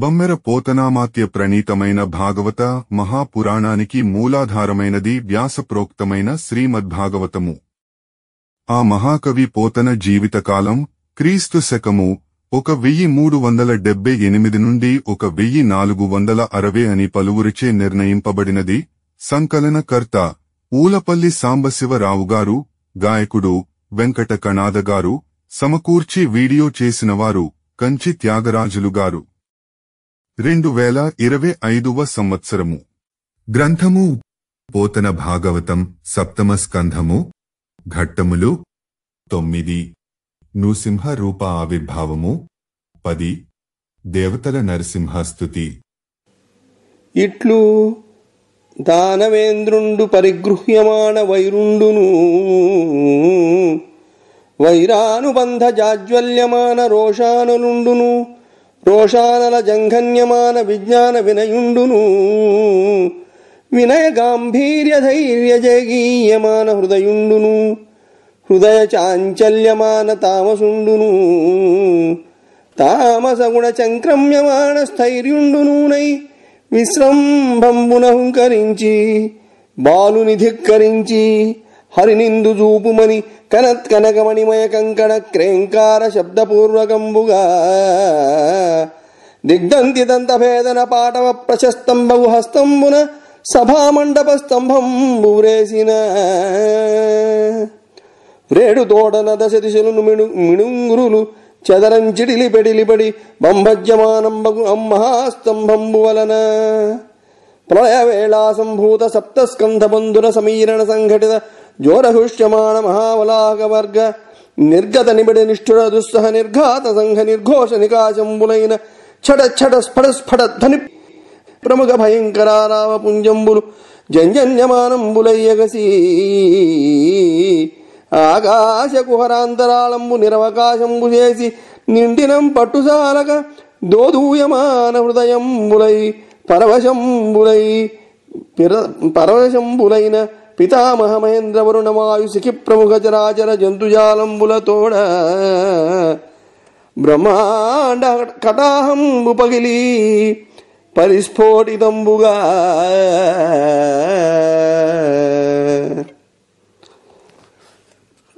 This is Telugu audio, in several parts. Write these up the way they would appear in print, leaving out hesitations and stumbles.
బమ్మెర పోతనామాత్య ప్రణీతమైన భాగవత మహాపురాణానికి మూలాధారమైనది వ్యాసప్రోక్తమైన శ్రీమద్భాగవతము. ఆ మహాకవి పోతన జీవితకాలం క్రీస్తు శకము 1378 నుండి 1460 అని పలువురిచే నిర్ణయింపబడినది. సంకలనకర్త ఊలపల్లి సాంబశివరావుగారు, గాయకుడు వెంకట కణాదగారు, సమకూర్చి వీడియో చేసినవారు కంచి త్యాగరాజులుగారు. 2025వ సంవత్సరము. గ్రంథము పోతన భాగవతం, సప్తమ స్కంధము. ఘట్టములు 9. నృసింహ రూప ఆవిర్భావము 10. దేవతల నరసింహస్తుతి. ఇట్లు దానవేంద్రుండు పరిగృహ్యమాణ వైరుండును, వైరానుబంధ జాజ్వల్యమాన రోషానులుండును, రోషానల జంఘన్యమాన విజ్ఞాన వినయుండును, వినయ గాంభీర్య ధైర్య జయగీయమాన హృదయుండును, హృదయ చాంచల్యమాన తామసుండును, తామసగుణ చంక్రమ్యమాన స్థైర్యుండునూనై విశ్రంభంబున హుంకరించి బాలుని ధిక్కరించి హరినిందు చూపుమని కనత్కనకమణిమయ కంకణ క్రేంకార శబ్దపూర్వకంబుగా దిగ్ధంతి దంతభేదన పాటవ ప్రశస్తంబు హస్తంబున సభామండప స్తంభంబురేసిన రేడు తోటన దశ దిశలను మిణుంగురులు చదరంచిడిలి పెడిలిపడి బంభజ్యమానంబగు అమ్మహాస్తంభంబు వలన ప్రళయవేళా సంభూత సప్తస్కంధబంధుర సమీరణ సంఘటిత జోరహుష్యమాణ మహావలాకవర్గ నిర్గత నిబిడ నిష్ఠుర దుస్సహ నిర్ఘాత సంఘ నిర్ఘోష నికాశంబులైన ఛట ఛట స్ఫట స్ఫట ధ్వని ప్రముఖ భయంకరారావ పుంజంబులు జంజన్యమానంబులయ్యగసి ఆకాశ కుహరాంతరాళంబు నిరవకాశంబు చేసి నిండినం పట్టుసాలక దోదూయమాన హృదయంబులై పరవశంబులైన పితామహ మహేంద్ర వరుణమాయు సిఖి ప్రముఖ చరాచర జంతుజాలంబులతోడ బ్రహ్మాండ కటాహంబు పగిలి పరిస్ఫోటితంబుగా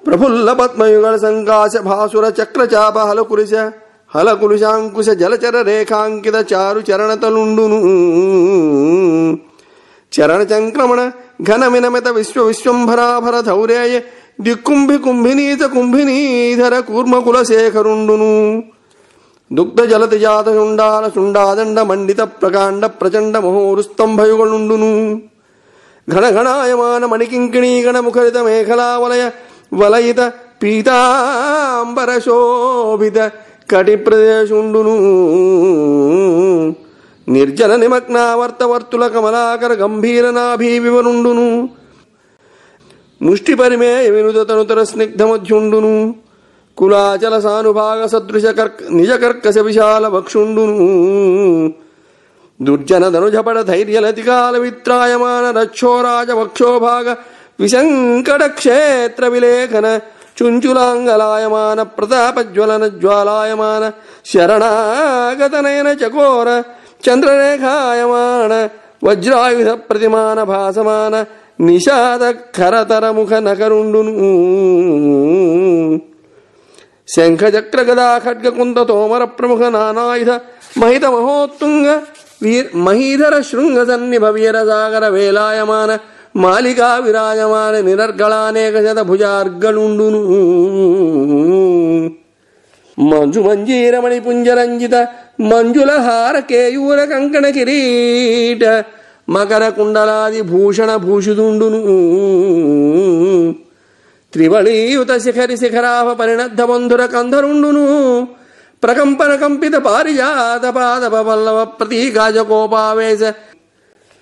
ప్రఫుల్ల పద్మయుగళ సంకాశ భాసుర చక్రచాప హలకులుశాంకుశ జలచర రేఖాంకిత చారు చరణతలుండును, చరణ చంక్రమణ ఘన మినమిత విశ్వంభరాభర ధౌరేయ దిక్కుంభి కుంభినీత కుంభినీధర కూర్మకుల శేఖరుండును, దుగ్ధ జలతి జాత శుండాల శుండాదండ మండిత ప్రకాండ ప్రచండ మహోరుస్తంభయుగలుండును, ఘనఘనాయమాన మణికింకిణీగణ ముఖరిత మేఖలావలయ వలయిత పీతాంబర శోభిత కటి ప్రదేశుండును, నిర్జన నిమగ్నావర్తవర్తుల కమలాకర గంభీర నాభీ వివరుండును, ముష్టి పరిమేయ వినుత తనుతర స్నిగ్ధమధ్యుండును, కులాచల సానుభాగ సదృశ నిజ కర్కశ విశాల వక్షుండును, దుర్జన ధనుజపడ ధైర్యలతికాల విత్రాయమాన రక్షోరాజ వక్షోభాగ విశంకట క్షేత్ర విలేఖన చుంచులాంగలాయమాన ప్రతాపజ్వలన జ్వాలాయమాన శరణాగతనయన చకోర చంద్రరేఖాయమాన వజ్రాయుధ ప్రతిమాన భాసమాన నిషాద ఖరతర ముఖ నకరుండును, శంఖచక్ర గదా ఖడ్గ కుంత తోమర ప్రముఖ నానాయుధ మహిత మహోత్తుంగ మహీధర శృంగ సన్నిభ వీరసాగర వేలాయమాన మాలికా విరాజమాన నిరర్గళానేక శత భుజార్గళుండును, మంజు మంజీరమణి పుంజరంజిత మంజుల హార కేయూర కంకణ కిరీట మకర కుండలాది భూషణ భూషితుండును, త్రివళీయుత శిఖరి శిఖరాభ పరిణద్ధ బంధుర కంధరుండును, ప్రకంపన కంపిత పారిజాత పాదప పల్లవ ప్రతీకాజకోపావేశ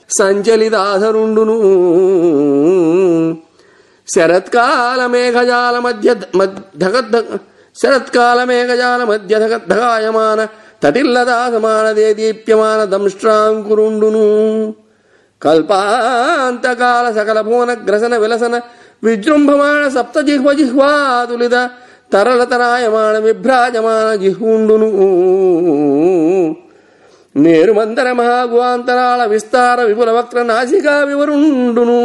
సంచలితాధరుండును, శరత్కాల మేఘజాల మధ్య ధగాయమాన తటిల్లదా సమాన దేదీప్యమాన దంష్ట్రాంకురుండును, కల్పాంతకాల సకల భువన గ్రసన విలసన విజృంభమాణ సప్తజిహ్వజిహ్వాతులిత తరళతరాయమాణ విభ్రాజమాన జిహ్వుండును మేరుమంతర మహాగువాంతరాళ విస్తార విపుల వక్ర నాసికా వివరుండును.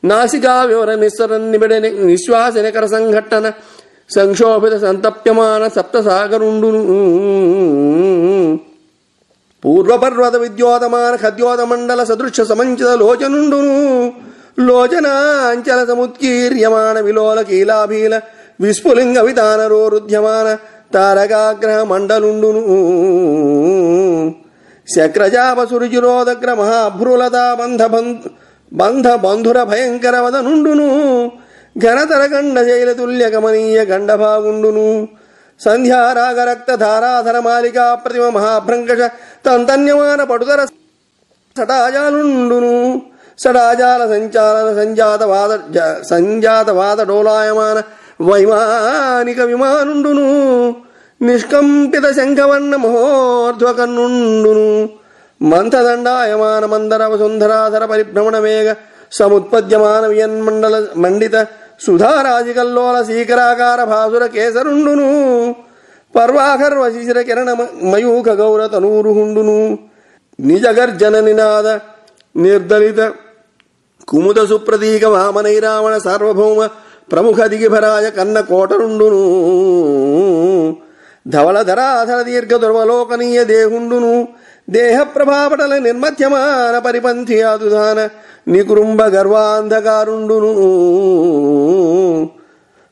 నాసికా వివర నిస్సర నిబిడ నిశ్వాస నికర సంఘట్టన సంక్షోభిత సంతప్యమాన సప్తసాగరుండును. పూర్వపర్వత విద్యోతమాన ఖద్యోత మండల సదృశ్య సమంచిత లోచనుండును. లోచనాంచల సముత్కీర్యమాణ విలోల కీలాభీల విస్ఫులింగ విధానరోరుధ్యమాన తారకాగ్రహ మండలుండును. శక్రజాప సురుచిరోదగ్ర మహాభ్రులతా బంధ బంధుర భయంకర వదనుండును. ఘనతర గండ శైలతుల్య గమనీయ గండభాగుండును. సంధ్యారాగ రక్త ధారాధర మాలికా ప్రతిమ మహాభ్రంకష తంతన్యమాన పడుదర సటాజాలుండును. సడాజాల సంచాలన సంజాతవాద డోలాయమాన వైమానిక విమానుండును. నిష్కంపిత శంఖవర్ణ మహోర్ధ్వకన్నుండును. మంథదండాయమాన మందర వసుంధరాధర పరిభ్రమణ వేగ సముత్పద్యమాన వియన్మండల మండిత సుధారాజికల్లోల శీకరాకార భాసుర కేసరుండును. పర్వాకర్వ శిశిర కిరణ మయూఖ గౌర తనూరుహుండును. నిజగర్జన నినాద నిర్దలిత కుముద సుప్రతీక వామనైరావణ సార్వభౌమ ప్రముఖ దిగిభరాజ కన్న కోటరుండును. ధవళ ధరాధర దీర్ఘ దుర్వలోకనీయ దేహుండును. దేహ ప్రభాపటల నిర్మధ్యమాన పరిపంథి ఆదుధాన నికృంభ గర్వాంధకారుండును.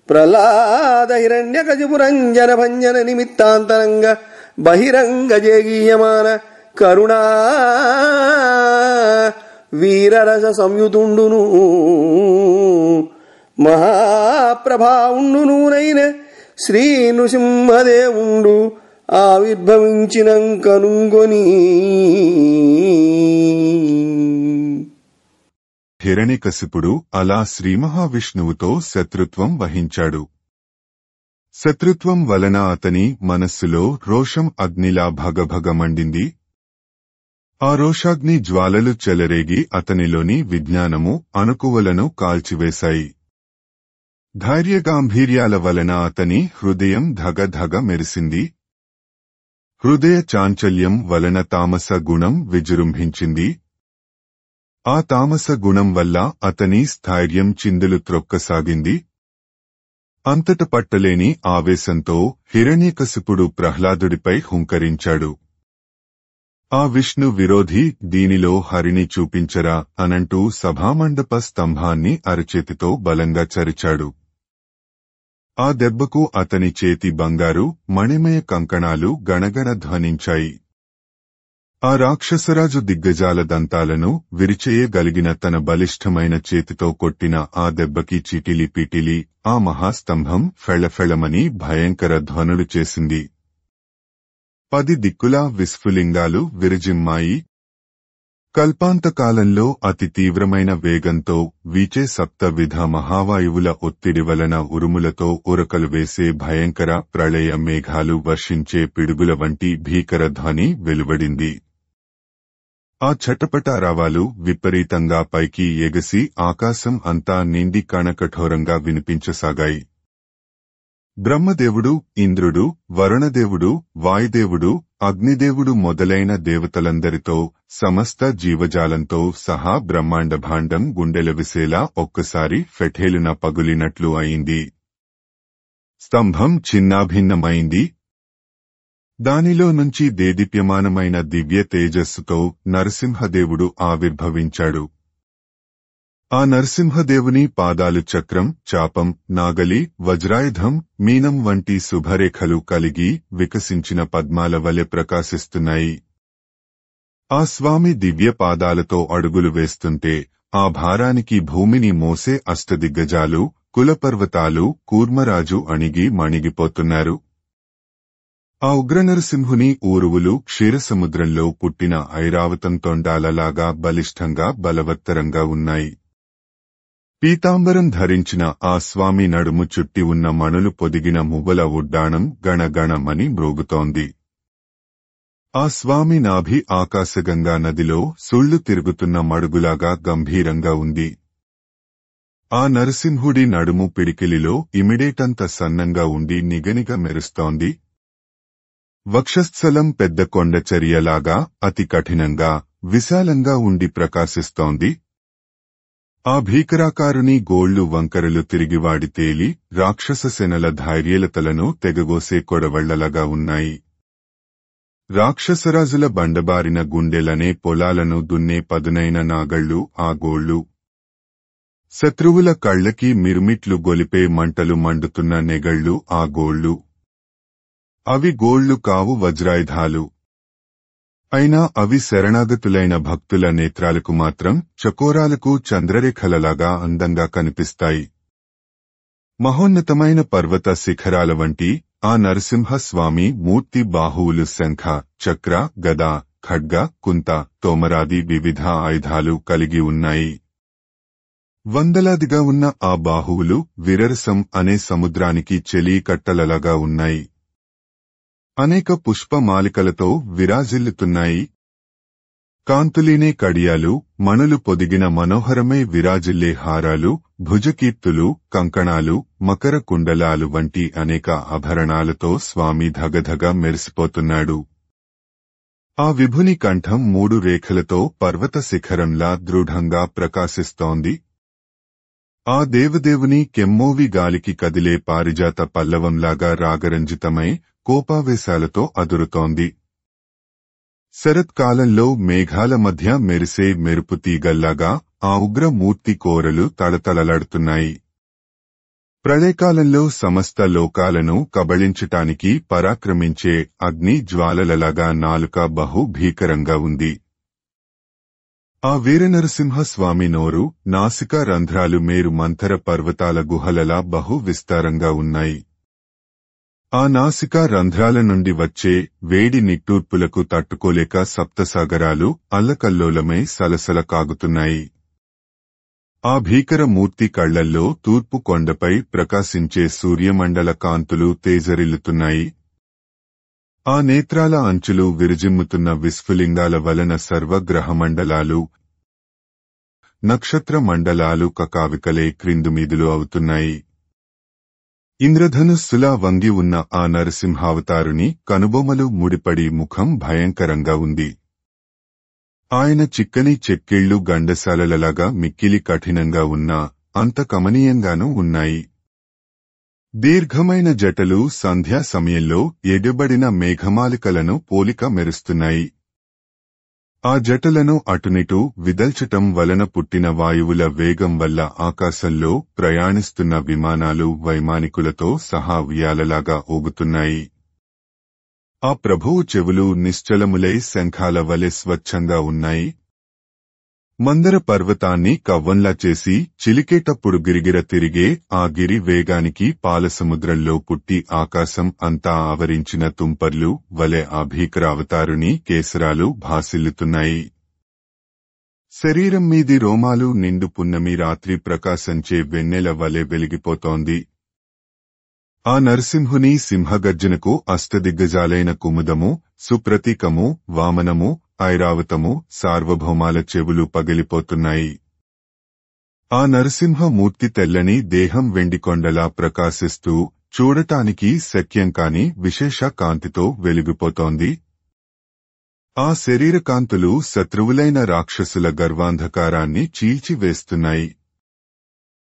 ప్రహ్లాద హిరణ్య కజిపురంజన భంజన నిమిత్తాంతరంగ బహిరంగ జేగీయమాన కరుణా వీరరస సంయుతుండును. మహాప్రభావుండునైన శ్రీ నృసింహదేవుండు ఆవిర్భవించినం కనుగొని. హిరణ్యకశిపుడు అలా శ్రీ మహావిష్ణువుతో శత్రుత్వం వహించాడు. శత్రుత్వం వలన అతని మనస్సులో రోషం అగ్నిలా భగభగమండింది. ఆ రోషాగ్ని జ్వాలలు చెలరేగి అతనిలోని విజ్ఞానము అణుకువలను కాల్చివేశాయి. ధైర్యగాంభీర్యాల వలన అతని హృదయం ధగధగ మెరిసింది. హృదయ చాంచల్యం వలన తామస గుణం విజృంభించింది. ఆ తామస గుణం వల్ల అతని స్థైర్యం చిందులు త్రొక్కసాగింది. అంతట పట్టలేని ఆవేశంతో హిరణ్యకశిపుడు ప్రహ్లాదుడిపై హుంకరించాడు. ఆ విష్ణు విరోధి దీనిలో హరిని చూపించరా అనంటూ సభామండప స్తంభాన్ని అరచేతితో బలంగా చరిచాడు. ఆ దెబ్బకు అతని చేతి బంగారు మణిమయ కంకణాలు గణగణ ధ్వనించాయి. ఆ రాక్షసరాజు దిగ్గజాల దంతాలను విరిచేయగలిగిన తన బలిష్ఠమైన చేతితో కొట్టిన ఆ దెబ్బకి చిటిలి పిటిలి ఆ మహాస్తంభం ఫెళఫెళమని భయంకర ధ్వనులు చేసింది. 10 దిక్కులా విస్ఫులింగాలు విరజిమ్మాయి. కల్పాంతకాలంలో అతి తీవ్రమైన వేగంతో వీచే 7 విధ మహావాయువుల ఒత్తిడి వలన ఉరుములతో ఉరకలు వేసే భయంకర ప్రళయ మేఘాలు వర్షించే పిడుగుల వంటి భీకర ధ్వని వెలువడింది. ఆ చటపటారావాలు విపరీతంగా పైకి ఎగసి ఆకాశం అంతా నిండి కణకఠోరంగా వినిపించసాగాయి. బ్రహ్మదేవుడు, ఇంద్రుడు, వరుణదేవుడు, వాయుదేవుడు, అగ్నిదేవుడు మొదలైన దేవతలందరితో సమస్త జీవజాలంతో సహా బ్రహ్మాండ భాండం గుండెలవిసేలా ఒక్కసారి ఫెఠేలున పగులినట్లు అయింది. స్తంభం చిన్నాభిన్నమైంది. దానిలో నుంచి దేదీప్యమానమైన దివ్య తేజస్సుతో నరసింహదేవుడు ఆవిర్భవించాడు. ఆ నరసింహదేవుని పాదాలు చక్రం, చాపం, నాగలి, వజ్రాయుధం, మీనం వంటి శుభరేఖలు కలిగి వికసించిన పద్మాల వలె ప్రకాశిస్తున్నాయి. ఆ స్వామి దివ్య పాదాలతో అడుగులు వేస్తుంటే ఆ భారానికి భూమిని మోసే అష్టదిగ్గజాలు, కులపర్వతాలు, కూర్మరాజు అణిగి మణిగిపోతున్నారు. ఆ ఉగ్రనరసింహుని ఊరువులు క్షీరసముద్రంలో పుట్టిన ఐరావతం తొండాలలాగా బలిష్టంగా బలవత్తరంగా ఉన్నాయి. పీతాంబరం ధరించిన ఆ స్వామి నడుము చుట్టి ఉన్న మణులు పొదిగిన మువ్వల ఉడ్డాణం గణగణమని మ్రోగుతోంది. ఆ స్వామి నాభి ఆకాశగంగా నదిలో సుళ్లు తిరుగుతున్న మడుగులాగా గంభీరంగా ఉంది. ఆ నరసింహుడి నడుము పిడికిలిలో ఇమిడేటంత సన్నంగా ఉండి నిగనిగ మెరుస్తోంది. వక్షస్థలం పెద్ద కొండ చర్యలాగా అతి కఠినంగా విశాలంగా ఉండి ప్రకాశిస్తోంది. ఆ భీకరాకారుని గోళ్లు వంకరలు తిరిగివాడి తేలి రాక్షస సేనల ధైర్యలతలను తెగగోసే కొడవళ్లలాగా ఉన్నాయి. రాక్షసరాజుల బండబారిన గుండెలనే పొలాలను దున్నే పదునైన నాగళ్ళు ఆ గోళ్లు. శత్రువుల కళ్లకి మిరుమిట్లు గొలిపే మంటలు మండుతున్న నెగళ్ళు ఆ గోళ్లు. అవి గోళ్లు కావు, వజ్రాయుధాలు. అయినా అవి శరణాగతులైన భక్తుల నేత్రాలకు మాత్రం చకోరాలకు చంద్రరేఖలలాగా అందంగా కనిపిస్తాయి. మహోన్నతమైన పర్వత శిఖరాల వంటి ఆ నరసింహస్వామి మూర్తి బాహువులు శంఖ, చక్ర, గద, ఖడ్గ, కుంత, తోమరాది వివిధ ఆయుధాలు కలిగి ఉన్నాయి. వందలాదిగా ఉన్న ఆ బాహువులు విరరసం అనే సముద్రానికి చెలీకట్టలలాగా ఉన్నాయి. అనేక పుష్పమాలికలతో విరాజిల్లుతున్నాయి. కాంతులీనే కడియాలు, మణులు పొదిగిన మనోహరమే విరాజిల్లే హారాలు, భుజకీర్తులు, కంకణాలు, మకర కుండలాలు వంటి అనేక ఆభరణాలతో స్వామి ధగధగ మెరిసిపోతున్నాడు. ఆ విభుని కంఠం 3 రేఖలతో పర్వత శిఖరంలా దృఢంగా ప్రకాశిస్తోంది. ఆ దేవదేవుని కెమ్మోవి గాలికి కదిలే పారిజాత పల్లవంలాగా రాగరంజితమై కోపావేశాలతో అదురుతోంది. శరత్కాలంలో మేఘాల మధ్య మెరిసే మెరుపు తీగల్లాగా ఆ ఉగ్రమూర్తి కోరలు తళతళలాడుతున్నాయి. ప్రళయకాలంలో సమస్త లోకాలను కబళించటానికి పరాక్రమించే అగ్ని జ్వాలలలాగా నాలుక బహు భీకరంగా ఉంది. ఆ వీరనరసింహస్వామి నోరు, నాసికా రంధ్రాలు మేరు మంథర పర్వతాల గుహలలా బహు విస్తారంగా ఉన్నాయి. ఆ నాసికా రంధ్రాల నుండి వచ్చే వేడి నిట్టూర్పులకు తట్టుకోలేక సప్తసాగరాలు అల్లకల్లోలమై సలసల కాగుతున్నాయి. ఆ భీకర మూర్తి కళ్లల్లో తూర్పు కొండపై ప్రకాశించే సూర్యమండల కాంతులు తేజరిల్లుతున్నాయి. ఆ నేత్రాల అంచులు విరజిమ్ముతున్న విస్ఫులింగాల వలన సర్వగ్రహమండలాలు, నక్షత్ర మండలాలు కకావికలే క్రిందుమీదులు అవుతున్నాయి. ఇంద్రధనుస్సులా వంగి ఉన్న ఆ నరసింహావతారుని కనుబొమలు ముడిపడి ముఖం భయంకరంగా ఉంది. ఆయన చిక్కని చెక్కిళ్లు గండసాలలలాగా మిక్కిలి కఠినంగా ఉన్నా అంత కమనీయంగానూ ఉన్నాయి. దీర్ఘమైన జటలు సంధ్యా సమయంలో ఎగబడిన మేఘమాలికలను పోలిక మెరుస్తున్నాయి. ఆ జటలను అటునిటు విదల్చటం వలన పుట్టిన వాయువుల వేగం వల్ల ఆకాశంలో ప్రయాణిస్తున్న విమానాలు వైమానికులతో సహా ఉయ్యాలలాగా ఊగుతున్నాయి. ఆ ప్రభువు చెవులు నిశ్చలములై శంఖాల వలె స్వచ్ఛంగా ఉన్నాయి. మందర పర్వతాన్ని కవ్వంలా చేసి చిలికేటప్పుడు గిరిగిర తిరిగే ఆ గిరి వేగానికి పాలసముద్రంలో పుట్టి ఆకాశం అంతా ఆవరించిన తుంపర్లు వలె ఆ భీకరావతారుని కేసరాలు భాసిల్లుతున్నాయి. శరీరం మీది రోమాలు నిండు పున్నమి రాత్రి ప్రకాశంచే వెన్నెల వలె వెలిగిపోతోంది. ఆ నరసింహుని సింహగర్జనకు అష్టదిగ్గజాలైన కుముదము, సుప్రతీకము, వామనము, ఐరావతము, సార్వభౌమాల చెవులు పగిలిపోతున్నాయి. ఆ నరసింహమూర్తి తెల్లని దేహం వెండికొండలా ప్రకాశిస్తూ చూడటానికి శక్యం కాని విశేష కాంతితో వెలిగిపోతోంది. ఆ శరీరకాంతులు శత్రువులైన రాక్షసుల గర్వాంధకారాన్ని చీల్చివేస్తున్నాయి.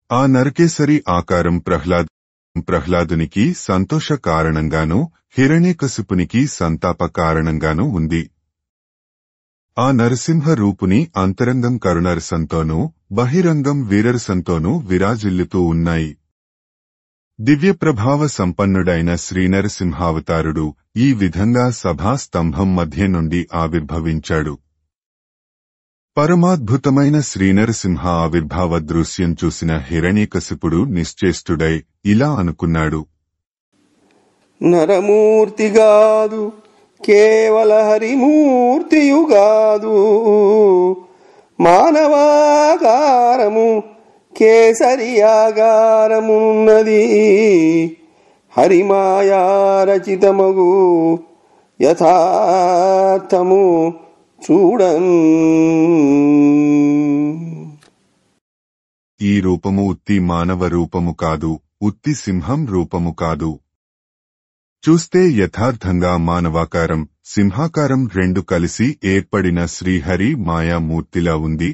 ఆ నరకేసరి ఆకారం ప్రహ్లాదునికి సంతోష కారణంగానూ హిరణ్యకశిపునికి సంతాప కారణంగానూ ఉంది. ఆ నరసింహ రూపుని అంతరంగం కరుణరసంతోనూ బహిరంగం వీరరసంతోనూ విరాజిల్లుతూ ఉన్నాయి. దివ్యప్రభావ సంపన్నుడైన శ్రీనరసింహావతారుడు ఈ విధంగా సభాస్తంభం మధ్య నుండి ఆవిర్భవించాడు. పరమాద్భుతమైన శ్రీనరసింహ ఆవిర్భావ దృశ్యం చూసిన హిరణ్యకశిపుడు నిశ్చేష్టుడై ఇలా అనుకున్నాడు. నరమూర్తిగాదు, కేవల హరిమూర్తియుగాదు, మానవాకారము కేసరియాగారమున్నది, హరిమాయారచితమగు యథార్థము చూడన్. ఈ రూపము ఉత్తి మానవ రూపము కాదు, ఉత్తి సింహం రూపము కాదు. చూస్తే యథార్థంగా మానవాకారం, సింహాకారం రెండు కలిసి ఏర్పడిన శ్రీహరి మాయామూర్తిలా ఉంది.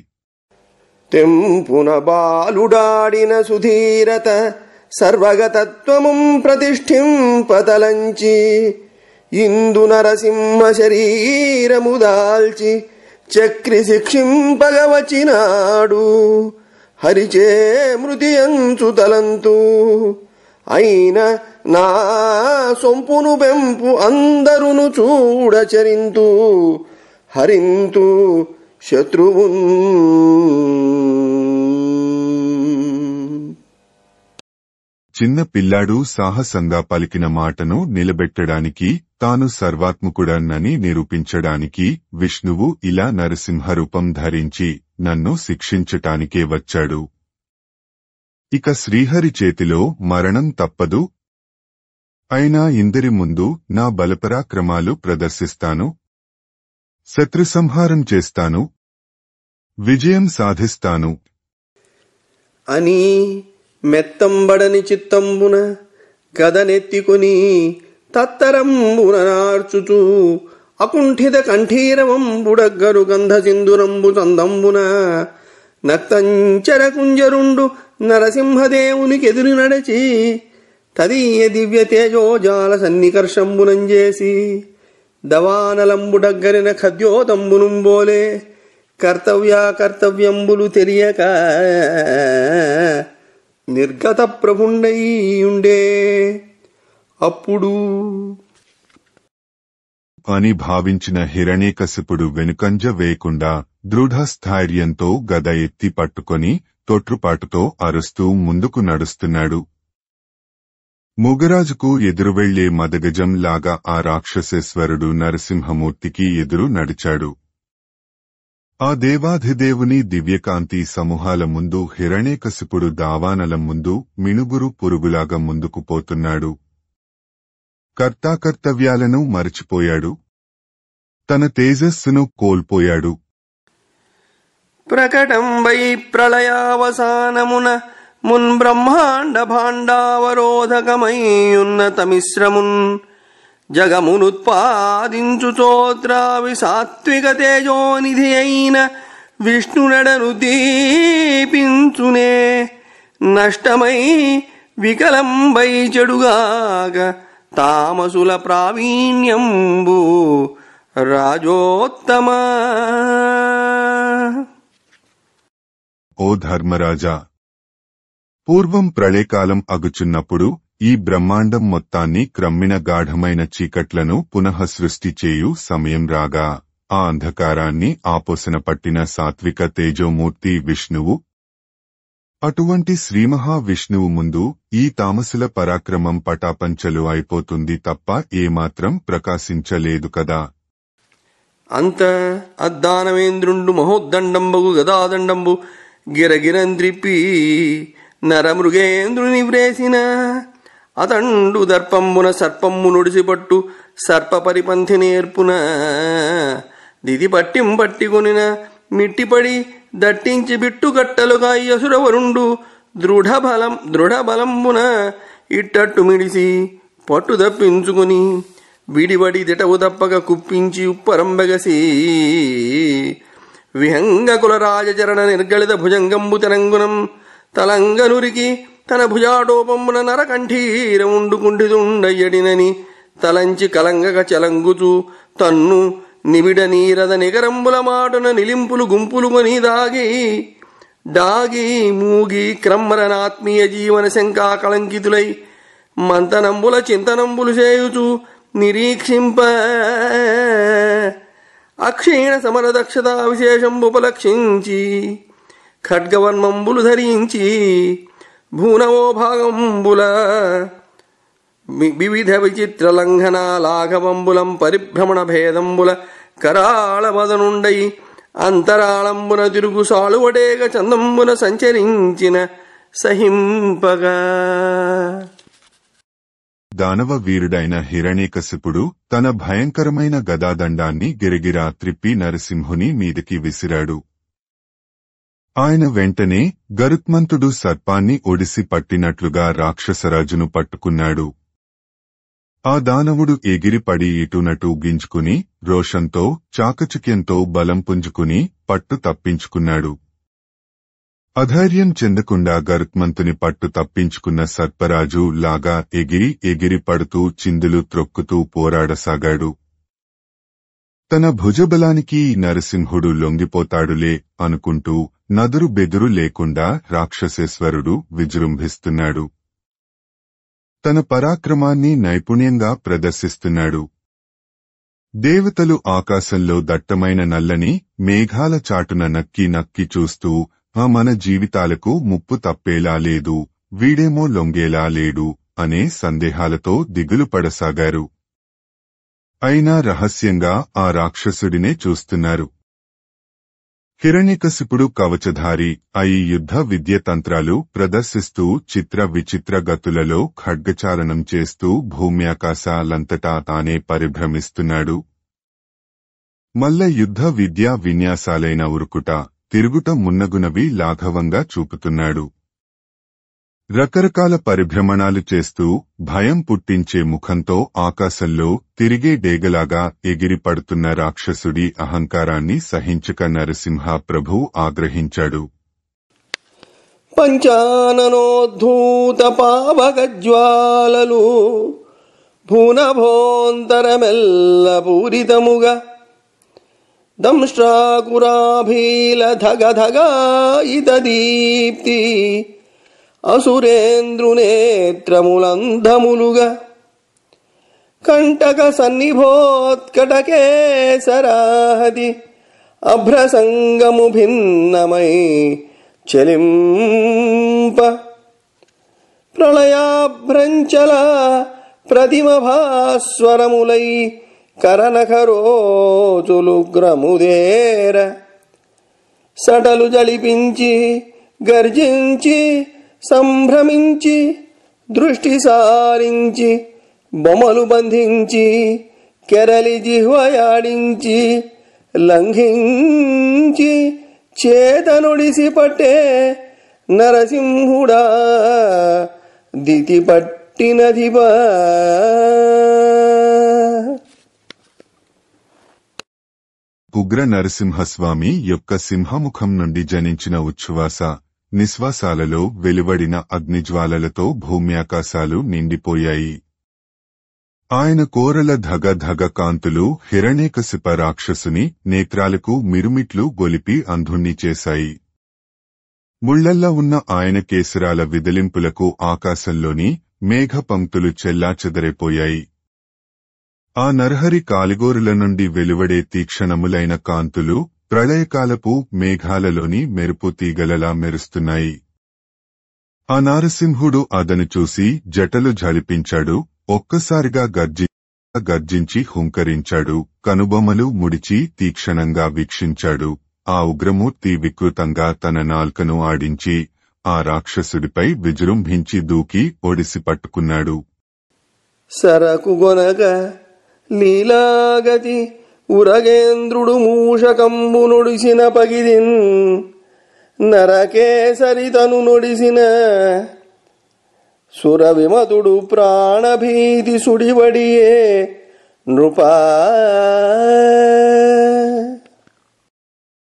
తెంపున బాలుడాడిన సుధీరత సర్వగతత్వము ప్రతిష్ఠింపతలంచి ఇందు నరసింహ శరీరము దాల్చి చక్రి శిక్షింపగవచినాడు. హరిచే మృతియంచు తలంతు అయిన నా సొంపును పెంపు అందరును చూడచరింతు హరింతు శత్రువున్. చిన్న పిల్లాడు సాహసంగా పలికిన మాటను నిలబెట్టడానికి, తాను సర్వాత్మకుడన్నని నిరూపించడానికి విష్ణువు ఇలా నరసింహరూపం ధరించి నన్ను శిక్షించటానికే వచ్చాడు. ఇక శ్రీహరి చేతిలో మరణం తప్పదు. అయినా ఇందరి ముందు నా బలపరాక్రమాలు ప్రదర్శిస్తాను, శత్రుసంహారం చేస్తాను, విజయం సాధిస్తాను అని మెత్తంబడని చిత్తంబున గదనెత్తికొని తత్తరంబున నార్చుచూ అకుంఠిత కంఠీరవంబుడగ్గరు గంధ సింధురంబు చందంబున నక్తంచర కుంజరుండు నరసింహదేవునికెదురు నడచి తదీయ దివ్య తేజోజాల సన్నికర్షంబునంజేసి దవానలంబుడగ్గరిన ఖద్యోతంబునుంబోలే కర్తవ్యంబులు తెలియక నిర్గత ప్రభుండైయుండే. అప్పుడు అని భావించిన హిరణ్యకశిపుడు వెనుకంజ వేయకుండా దృఢస్థైర్యంతో గద ఎత్తి పట్టుకొని తొట్రుపాటుతో అరుస్తూ ముందుకు నడుస్తున్నాడు. ముగరాజుకు ఎదురువెళ్లే మదగజం లాగా ఆ రాక్షసేశ్వరుడు నరసింహమూర్తికి ఎదురు నడిచాడు. ఆ దేవాధిదేవుని దివ్యకాంతి సమూహాల ముందు హిరణ్యకశిపుడు దావానలం ముందు మినుగురు పురుగులాగా ముందుకు పోతున్నాడు. కర్తాకర్తవ్యాలను మరచిపోయాడు, తన తేజస్సును కోల్పోయాడు. ప్రకటంబై ప్రళయావసానమున మున్ బ్రహ్మాండ భాండావరోధకమయ్యున్న తమిశ్రమున్ జగమునుత్పాదించు చోత్రావి సాత్విక తేజోనిధి అయిన విష్ణునడను దీపించునే. నష్టమై వికలంబై చెడుగాక తామసుల ప్రావీణ్యంబు రాజోత్తమ. ఓ ధర్మరాజా, పూర్వం ప్రళయకాలం అగుచున్నప్పుడు ఈ బ్రహ్మాండం మొత్తాన్ని క్రమ్మిన గాఢమైన చీకట్లను పునః సృష్టి చేయు సమయం రాగా ఆ అంధకారాన్ని ఆపోసన పట్టిన సాత్విక తేజోమూర్తి విష్ణువు. అటువంటి శ్రీమహావిష్ణువు ముందు ఈ తామసుల పరాక్రమం పటాపంచలు అయిపోతుంది తప్ప ఏమాత్రం ప్రకాశించలేదు కదా. అంత అద్దానవేంద్రుండు మహోద్దండంబగు గదాదండంబు గిరగిరంద్రిప్పి నరమృగేంద్రుని వ్రేసిన అతండు దర్పంబున సర్పమ్ము నుడిసిపట్టు సర్ప పరిపంథి నేర్పున దిది పట్టికొనిన మిట్టిపడి దట్టించి బిట్టుగట్టలుగా యసురవరుండు దృఢబలంబున ఇట్టట్టు మిడిసి పట్టు దప్పించుకుని విడివడి దిటవు తప్పక కుప్పించి ఉప్పరంబెగసి విహంగకుల రాజచరణ నిర్గళిత భుజంగంబు తెలంగునం తలంగనురికి తన భుజాటోపమున నరకంఠీరముండుకుంటిదుండయ్యడినని తలంచి కలంగక చలంగుచు తన్ను నిబిడ నీరద నిగరంబుల మాటున నిలింపులు గుంపులుగొని దాగి మూగి క్రమ్మరనాత్మీయ జీవన శంకా కళంకితులై మంతనంబుల చింతనంబులు చేయుచు నిరీక్షింప అక్షీణ సమరదక్షతా విశేషంబుపలక్షించి ఖడ్గవర్మంబులు ధరించి భూనవో భాగంబుల వివిధ విచిత్ర లంఘన లాఘవంబులం పరిభ్రమణ భేదంబుల కరాళమదనుండై అంతరాళంబున తిరుగు సాళువడేగ చందంబున సంచరించిన సహింపగా. దానవ వీరుడైన హిరణ్యకశిపుడు తన భయంకరమైన గదాదండాన్ని గిరగిరా త్రిప్పి నరసింహుని మీదికి విసిరాడు. ఆయన వెంటనే గరుత్మంతుడు సర్పాన్ని ఒడిసి పట్టినట్లుగా రాక్షసరాజును పట్టుకున్నాడు. ఆ దానవుడు ఎగిరిపడి ఇటునటు గింజుకుని రోషంతో చాకచక్యంతో బలం పుంజుకుని పట్టు తప్పించుకున్నాడు. అధైర్యం చెందకుండా గరుత్మంతుని పట్టు తప్పించుకున్న సర్పరాజు లాగా ఎగిరి పడుతూ చిందులు త్రొక్కుతూ పోరాడసాగాడు. తన భుజబలానికి నరసింహుడు లొంగిపోతాడులే అనుకుంటూ నదురు బెదురు లేకుండా రాక్షసేశ్వరుడు విజృంభిస్తున్నాడు. తన పరాక్రమాన్ని నైపుణ్యంగా ప్రదర్శిస్తున్నాడు. దేవతలు ఆకాశంలో దట్టమైన నల్లని మేఘాల చాటున నక్కి చూస్తూ మన జీవితాలకు ముప్పు తప్పేలా లేదు, వీడేమో లొంగేలా లేడు అనే సందేహాలతో దిగులు పడసాగారు. అయినా రహస్యంగా ఆ రాక్షసుడినే చూస్తున్నారు. హిరణ్యకశిపుడు కవచధారి అయి యుద్ధ విద్య తంత్రాలు ప్రదర్శిస్తూ చిత్ర విచిత్ర గతులలో ఖడ్గచాలనం చేస్తూ భూమ్యాకాశాలంతటా తానే పరిభ్రమిస్తున్నాడు. మల్ల యుద్ధ విద్యా విన్యాసాలైన ఉరుకుట తిరుగుట మున్నగునవి లాఘవంగా చూపుతున్నాడు. రకరకాల పరిభ్రమణాలు చేస్తూ భయం పుట్టించే ముఖంతో ఆకాశంలో తిరిగే డేగలాగా ఎగిరిపడుతున్న రాక్షసుడి అహంకారాన్ని సహించక నరసింహ ప్రభు ఆగ్రహించాడు. పంచాననోద్ధూత పావకజ్వాలలు భూనభోంతరమెల్ల పూరితముగా దంష్ట్రాకురాభీల ధగధగాయిత దీప్తి అసురేంద్రునేత్రములంధములుగా కంటక సన్నిభోత్కటకేసరాహతి అభ్రసంగము భిన్నమై చలింప ప్రళయాభ్రంచల ప్రతిమ భాస్వరములై కరనఖరోచులుగ్రముదేర సటలు జలిపించి గర్జించి సంభ్రమించి దృష్టి సారించి బొమ్మలు బంధించి కెరలి జిహ్వయాడించి లంఘించి చేతనుడిసి పట్టే నరసింహుడా దితి పట్టినదివా. ఉగ్ర నరసింహస్వామి యొక్క సింహముఖం నుండి జనించిన ఉచ్ఛ్వాస నిశ్వాసాలలో వెలువడిన అగ్నిజ్వాలలతో భూమ్యాకాశాలు నిండిపోయాయి. ఆయన కోరల ధగ ధగ కాంతులు హిరణ్యకశిప రాక్షసుని నేత్రాలకు మిరుమిట్లు గొలిపి అంధుణ్ణి చేశాయి. ముళ్లల్లా ఉన్న ఆయన కేసరాల విదిలింపులకు ఆకాశంలోని మేఘపంక్తులు చెల్లాచెదరైపోయాయి. ఆ నరహరి కాలిగోరుల నుండి వెలువడే తీక్షణములైన కాంతులు ప్రళయకాలపు మేఘాలలోని మెరుపు తీగలలా మెరుస్తున్నాయి. ఆ నారసింహుడు అదను చూసి జటలు జలిపించాడు. ఒక్కసారిగా గర్జించి హుంకరించాడు. కనుబొమ్మలు ముడిచి తీక్షణంగా వీక్షించాడు. ఆ ఉగ్రమూర్తి వికృతంగా తన నాల్కను ఆడించి ఆ రాక్షసుడిపై విజృంభించి దూకి ఒడిసి పట్టుకున్నాడు. సరకుగొనగ లీలాగతి ఉరగేంద్రుడు మూషకంబు నొడిసిన పగిదిన్ నరకేసరితను నొడిసిన సురవిమతుడు ప్రాణభీతి సుడివడియే నృపా.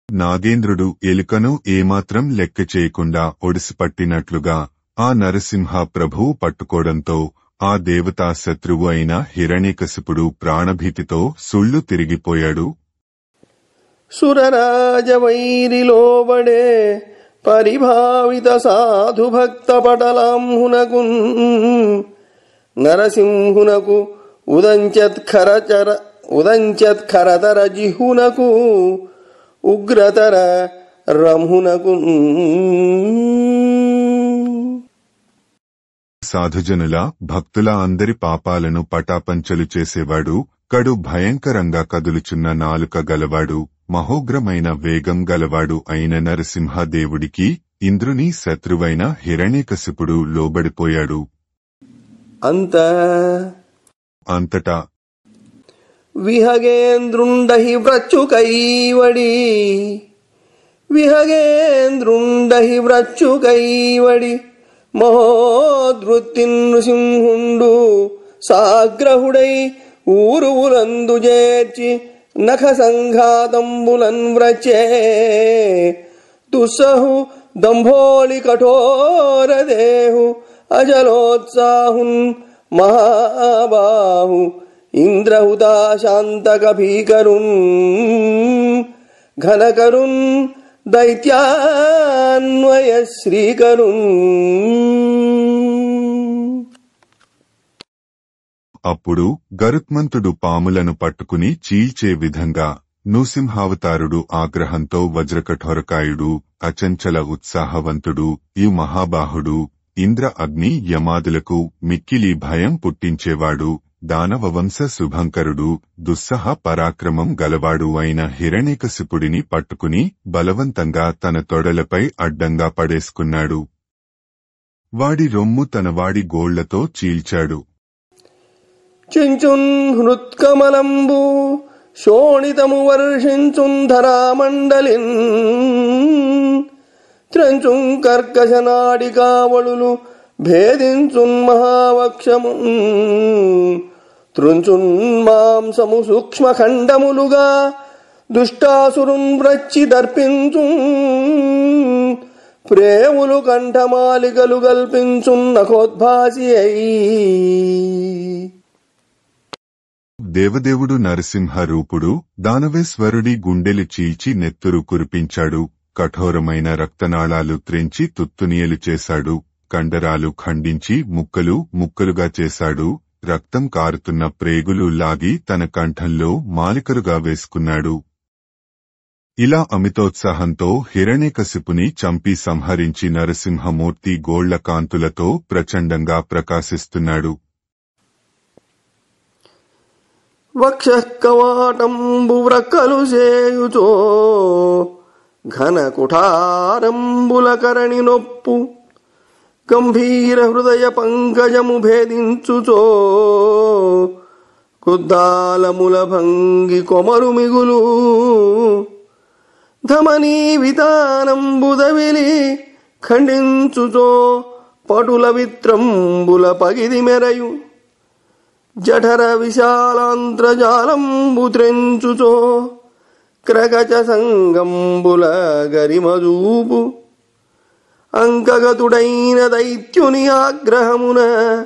నాగేంద్రుడు ఎలుకను ఏమాత్రం లెక్క చేయకుండా ఒడిసిపట్టినట్లుగా ఆ నరసింహ ప్రభువు పట్టుకోవడంతో ఆ దేవతా శత్రువు అయిన హిరణ్యకశిపుడు ప్రాణభీతితో సుళ్ళు తిరిగిపోయాడు. సురరాజవైరిలోబడే పరిభావిత సాధుభక్త పటలాంహునకు నరసింహునకు ఉదంచత్కరతర జిహునకు ఉగ్రతర రంహునకు. సాధుజనుల భక్తుల అందరి పాపాలను పటాపంచలు చేసేవాడు, కడు భయంకరంగా కదులుచున్న నాలుక గలవాడు, మహోగ్రమైన వేగం గలవాడు అయిన నరసింహదేవుడికి ఇంద్రుని శత్రువైన హిరణ్యకశిపుడు లోబడిపోయాడు. అంతటా విహగేంద్రుండహి వ్రచ్చుకైవడి మహోద్వృత్తి నృసింహుండు సాగ్రహుడై ఊరువులందు చేర్చి నఖ సంఘాతంబులన్ వ్రచే దుస్సహు దంభోళి కఠోర దేహు అజలోత్సాహున్ మహాబాహు ఇంద్రహుతాశాంతక భీకరున్ ఘనకరున్ దైత్యాన్వయ శ్రీకరున్. అప్పుడు గరుత్మంతుడు పాములను పట్టుకుని చీల్చే విధంగా నృసింహావతారుడు ఆగ్రహంతో వజ్రకఠోరకాయుడు అచంచల ఉత్సాహవంతుడు ఈ మహాబాహుడు ఇంద్ర అగ్ని యమాదులకు మిక్కిలి భయం పుట్టించేవాడు దానవవంశ శుభంకరుడు దుస్సహ పరాక్రమం గలవాడు అయిన హిరణ్యకశిపుడిని పట్టుకుని బలవంతంగా తన తొడలపై అడ్డంగా పడేసుకున్నాడు. వాడి రొమ్ము తన వాడి గోళ్లతో చీల్చాడు. చించున్ హృత్కమలంబు శోణితము వర్షించున్ ధరామండలిన్ త్రంచుం కర్కశనాడికావళులు భేదించున్ మహావక్షము త్రుంచున్ మాంసము సూక్ష్మఖండములుగా దుష్టాసురున్ వ్రచ్చి దర్పించున్ ప్రేములు కంఠమాలికలు గల్పించున్ నఖోద్భాసి అయి. దేవదేవుడు నరసింహ రూపుడు దానవేశ్వరుడి గుండెలు చీల్చి నెత్తురు కురిపించాడు. కఠోరమైన రక్తనాళాలు త్రెంచి తుత్తునియలు చేశాడు. కండరాలు ఖండించి ముక్కలు ముక్కలుగా చేశాడు. రక్తం కారుతున్న ప్రేగులు లాగి తన కంఠంలో మాలికలుగా వేసుకున్నాడు. ఇలా అమితోత్సాహంతో హిరణ్యకశిపుని చంపి సంహరించి నరసింహమూర్తి గోళ్ల కాంతులతో ప్రచండంగా ప్రకాశిస్తున్నాడు. వక్షకవాటంబు వ్రక్కలు చేయుచో ఘన కుఠారంబులకరణి నొప్పు గంభీర హృదయ పంకజము భేదించుచో కుద్దాలముల భంగి కొమరు మిగులు ధమనీ వితానంబుదవిలి ఖండించుచో పటుల విత్రంబుల పగిది మెరయు జఠర విశాలాంత్రజాలంబు త్రెంచుచో క్రగచ సంగంబుల గరిమజూపు అంకగతుడైన దైత్యుని ఆగ్రహమున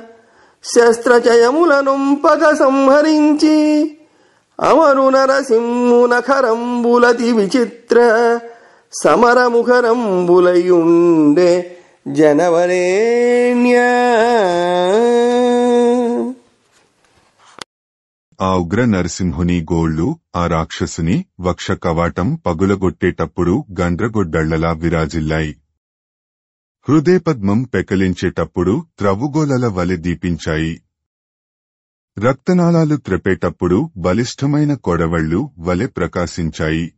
శస్త్రచయముల నొంపక సంహరించి అమరు నరసింహు నఖరంబులతి విచిత్ర సమరముఖరంబులయుండే జనవరేణ్య. ఆ ఉగ్ర నరసింహుని గోళ్లు ఆ రాక్షసుని వక్ష కవాటం పగులగొట్టేటప్పుడు గండ్రగొడ్డళ్లలా విరాజిల్లాయి. హృదయపద్మం పెకలించేటప్పుడు త్రవ్వుగోలల వలె దీపించాయి. రక్తనాళాలు త్రెపేటప్పుడు బలిష్టమైన కొడవళ్లు వలె ప్రకాశించాయి.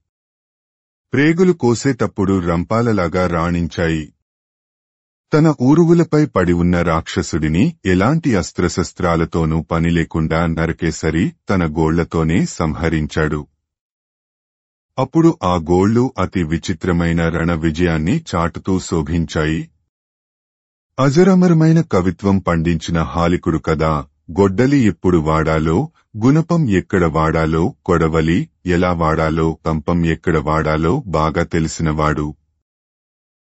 ప్రేగులు కోసేటప్పుడు రంపాలలాగా రాణించాయి. తన ఊరువులపై పడి ఉన్న రాక్షసుడిని ఎలాంటి అస్త్రశస్త్రాలతోనూ పనిలేకుండా నరకేసరి తన గోళ్లతోనే సంహరించాడు. అప్పుడు ఆ గోళ్లు అతి విచిత్రమైన రణ విజయాన్ని చాటుతూ శోభించాయి. అజరమరమైన కవిత్వం పండించిన హాలికుడు కదా గొడ్డలి ఎప్పుడు వాడాలో, గుణపం ఎక్కడ వాడాలో, కొడవలి ఎలా వాడాలో, పంపం ఎక్కడ వాడాలో బాగా తెలిసినవాడు.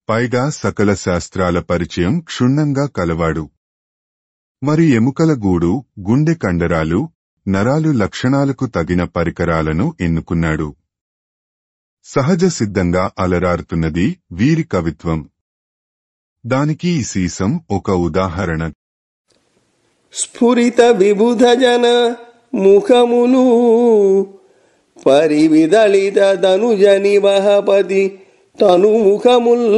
పైగా సకల శాస్త్రాల పరిచయం క్షుణ్ణంగా కలవాడు. మరి ఎముకల గూడు, గుండె కండరాలు, నరాలు లక్షణాలకు తగిన పరికరాలను ఎన్నుకున్నాడు. సహజ సిద్ధంగా అలరారుతున్నది వీరి కవిత్వం. దానికి ఈ సీసం ఒక ఉదాహరణ. స్ఫురిత విబుధ జన ముఖములు పరివిదళిత ధనుజ నివహపతి తను ముఖముల్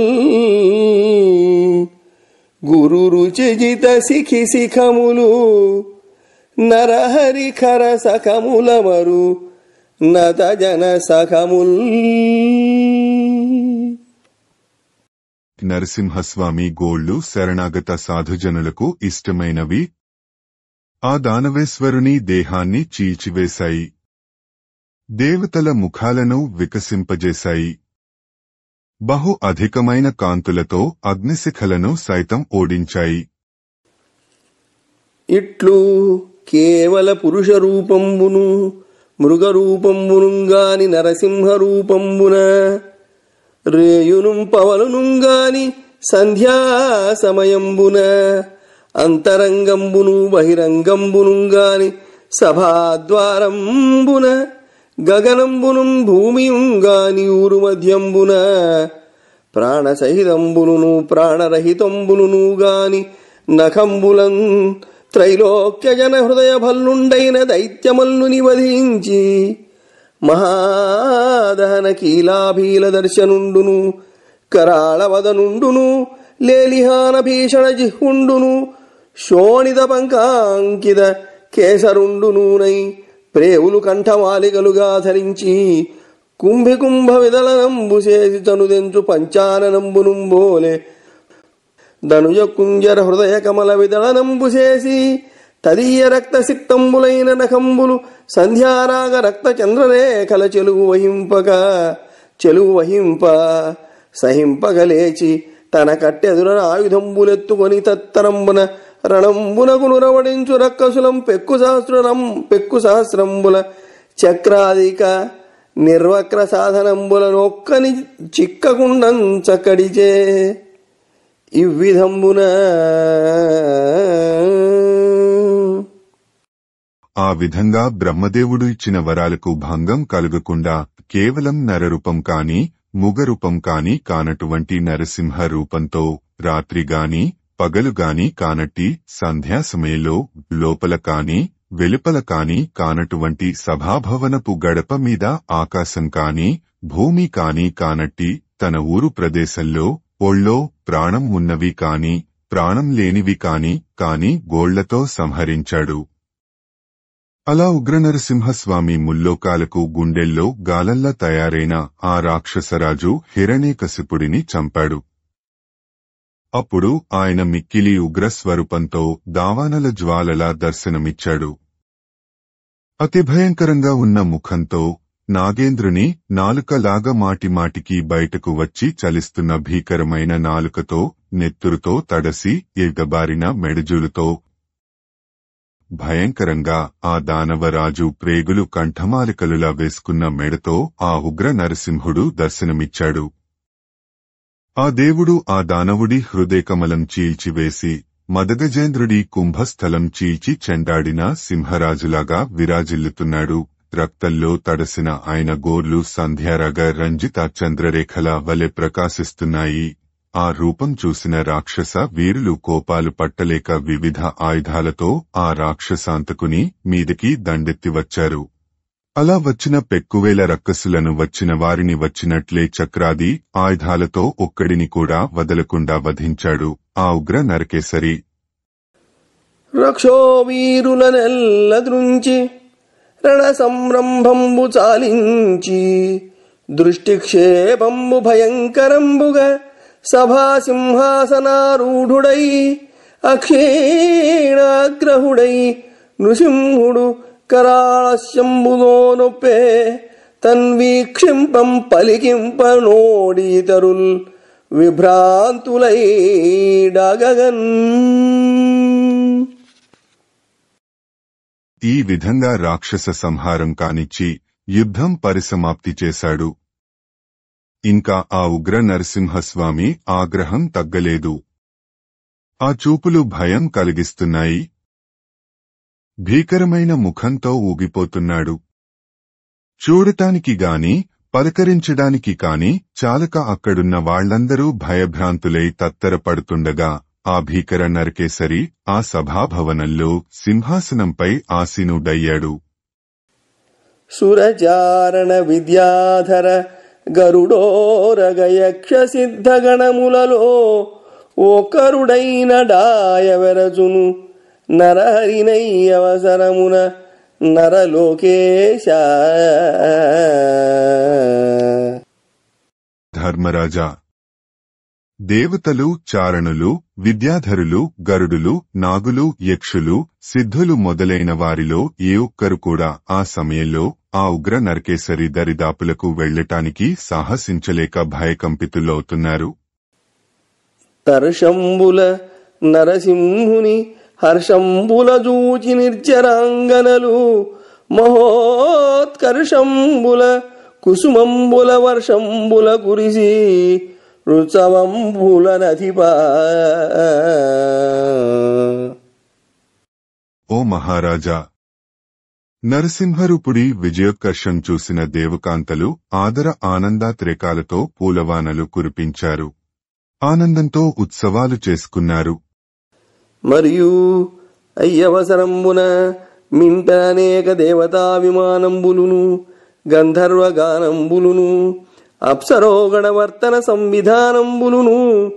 గురు రుచిజిత శిఖి శిఖములు నరహరి ఖర సఖముల మరు నత జన సఖముల్. నరసింహస్వామి గోళ్లు శరణాగత సాధుజనులకు ఇష్టమైనవి. ఆ దానవేశ్వరుని దేహాన్ని చీల్చివేశాయి. దేవతల ముఖాలను వికసింపజేశాయి. బహు అధికమైన కాంతులతో అగ్నిశిఖలను సైతం ఓడించాయి. ఇట్లు కేవల పురుష రూపంబును మృగరూపంబునుగాని నరసింహ రూపంబున రేయునుం పవలునుగాని సంధ్యా సమయంబున అంతరంగంబును బహిరంగంబునుగాని సభాద్వారంబున గగనంబును భూమియుంగాని ఊరు మధ్యంబున ప్రాణసహితంబును ప్రాణరహితంబును గాని నఖంబులం త్రైలోక్య జన హృదయ భల్లుండైన దైత్యమల్లుని వధించి మహాదహన కీలాభీల దర్శనుండును కరాళవదనుండును లేలిహాన భీషణ జిహ్వుండును శోణిత పంకాంకిత కేసరుండునూనై ప్రేవులు కంఠమాలికలుగా ధరించి కుంభికుంభ విదలనంబు చేసి తనుదెంచు పంచాననంబునుంబోలే ధనుజ కుంజర హృదయ కమల విదళనంబు చేసి తదీయ రక్త సిక్తంబులైన నఖంబులు సంధ్యారాగ రక్త చంద్రరేఖల చెలుగు వహింప సహింపగ లేచి తన కట్టెదుర ఆయుధంబులెత్తుకొని తత్తరంబున రణంబునకు నురవడించు రక్కసులం పెక్కు సహస్రంబుల చక్రాదిక నిర్వక్ర సాధనంబుల నొక్కని చిక్కకుండంచకడిచే ఇవ్విధంబున ఆ విధంగా బ్రహ్మదేవుడు ఇచ్చిన వరాలకు భంగం కలుగకుండా కేవలం నరరూపం కాని ముగరూపం కాని కానటువంటి నరసింహ రూపంతో రాత్రిగాని పగలుగాని కానట్టి సంధ్యా సమయంలో లోపల కాని వెలుపల కాని కానటువంటి సభాభవనపు గడప మీద ఆకాశం కాని భూమి కాని కానట్టి తన ఊరు ప్రదేశంలో ఒళ్ళో ప్రాణం ఉన్నవి కాని ప్రాణం లేనివి కాని గోళ్లతో సంహరించాడు. అలా ఉగ్రనరసింహస్వామి ముల్లోకాలకు గుండెల్లో గాలల్లా తయారైన ఆ రాక్షసరాజు హిరణ్యకశిపుడిని చంపాడు. అప్పుడు ఆయన మిక్కిలి ఉగ్రస్వరూపంతో దావానల జ్వాలలా దర్శనమిచ్చాడు. అతి భయంకరంగా ఉన్న ముఖంతో నాగేంద్రుని నాలుకలాగా మాటిమాటికి బయటకు వచ్చి చలిస్తున్న భీకరమైన నాలుకతో నెత్తురుతో తడసి ఎగబారిన మెడజూలుతో భయంకరంగా ఆ దానవరాజు ప్రేగులు కంఠమాలికలులా వేసుకున్న మెడతో ఆ ఉగ్ర నరసింహుడు దర్శనమిచ్చాడు. ఆ దేవుడు ఆ దానవుడి హృదయకమలం చీల్చివేసి మదగజేంద్రుడి కుంభస్థలం చీల్చి చెండాడిన సింహరాజులాగా విరాజిల్లుతున్నాడు. రక్తంలో తడసిన ఆయన గోర్లు సంధ్యారాగ రంజిత చంద్రరేఖల వలె ప్రకాశిస్తున్నాయి. ఆ రూపం చూసిన రాక్షస వీరులు కోపాలు పట్టలేక వివిధ ఆయుధాలతో ఆ రాక్షసాంతకుని మీదికి దండెత్తి వచ్చారు. అలా వచ్చిన పెక్కువేల రక్కసులను వచ్చిన వారిని వచ్చినట్లే చక్రాది ఆయుధాలతో ఒక్కడిని కూడా వదలకుండా వధించాడు ఆ ఉగ్ర నరకేసరి. రక్షో వీరులనెల్ల దృంచి రణ సంరంభంబు చాలించి దృష్టిక్షేపంబు భయంకరంబుగా సభాసింహాసనారూఢుడై అక్షీణాగ్రహుడై నృసింహుడు కరాళశంబులో నొప్పే తన్వీక్షింపం పలికింపనోడీతరుల్ విభ్రాంతులై డాగగన్. ఈ విధంగా రాక్షస సంహారం కానిచ్చి యుద్ధం పరిసమాప్తి చేశాడు. ఇంకా ఆ ఉగ్ర నరసింహస్వామి ఆగ్రహం తగ్గలేదు. ఆ చూపులు భయం కలిగిస్తున్నాయి. భీకరమైన ముఖంతో ఊగిపోతున్నాడు. చూడటానికి గాని పలకరించడానికి కాని చాలక అక్కడున్న వాళ్లందరూ భయభ్రాంతులై తత్తరపడుతుండగా ఆ భీకర నరకేసరి ఆ సభాభవనంలో సింహాసనంపై ఆసీనుడయ్యాడు. సురచారణ విద్యాధర గరుడోరగయక్ష సిద్ధగణములలో ఒకరుడైన డాయవెరచును నరహరినై అవసరమున నరలోకేశ. ధర్మరాజా, దేవతలు, చారణులు, విద్యాధరులు, గరుడులు, నాగులు, యక్షులు, సిద్ధులు మొదలైన వారిలో ఏ ఒక్కరు కూడా ఆ సమయంలో ఆ ఉగ్ర నరకేసరి దరిదాపులకు వెళ్లటానికి సాహసించలేక భయకంపితులవుతున్నారు. తర్షంబుల నరసింహుని హర్షంబుల జూచి నిర్జరాంగనలు మహోత్కర్షంబుల కుసుమంబుల వర్షంబుల కురిసి రుత్సవంబుల నధిపా. ఓ మహారాజా, నరసింహరూపుడి విజయోత్కర్షం చూసిన దేవకాంతలు ఆదర ఆనందాత్రేకాలతో పూలవానలు కురిపించారు. ఆనందంతో ఉత్సవాలు చేసుకున్నారు. మరియు అయ్యవసరంబున మింట అనేక దేవతా విమానంబులును గంధర్వగానంబులును అప్సరోగణవర్తన సంవిధానంబులును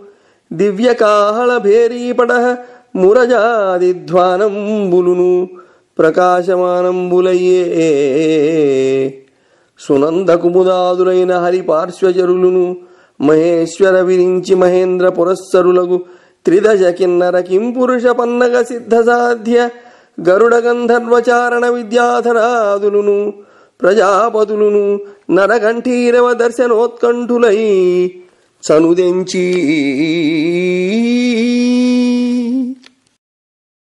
దివ్యకాహళ భేరీపట మురజాదిధ్వానంబులును ప్రకాశమానంబులయ్యే. సునంద కుముదాదులైన హరిపార్శ్వచరులును మహేశ్వర విరించి మహేంద్ర పురస్సరులగు త్రిదశ కిన్నర కింపురుష పన్నగ సిద్ధ సాధ్య గరుడ గంధర్వచారణ విద్యాధరాదులును ప్రజాపతులును నరకంఠీరవ దర్శనోత్కంఠులై చనుదెంచి.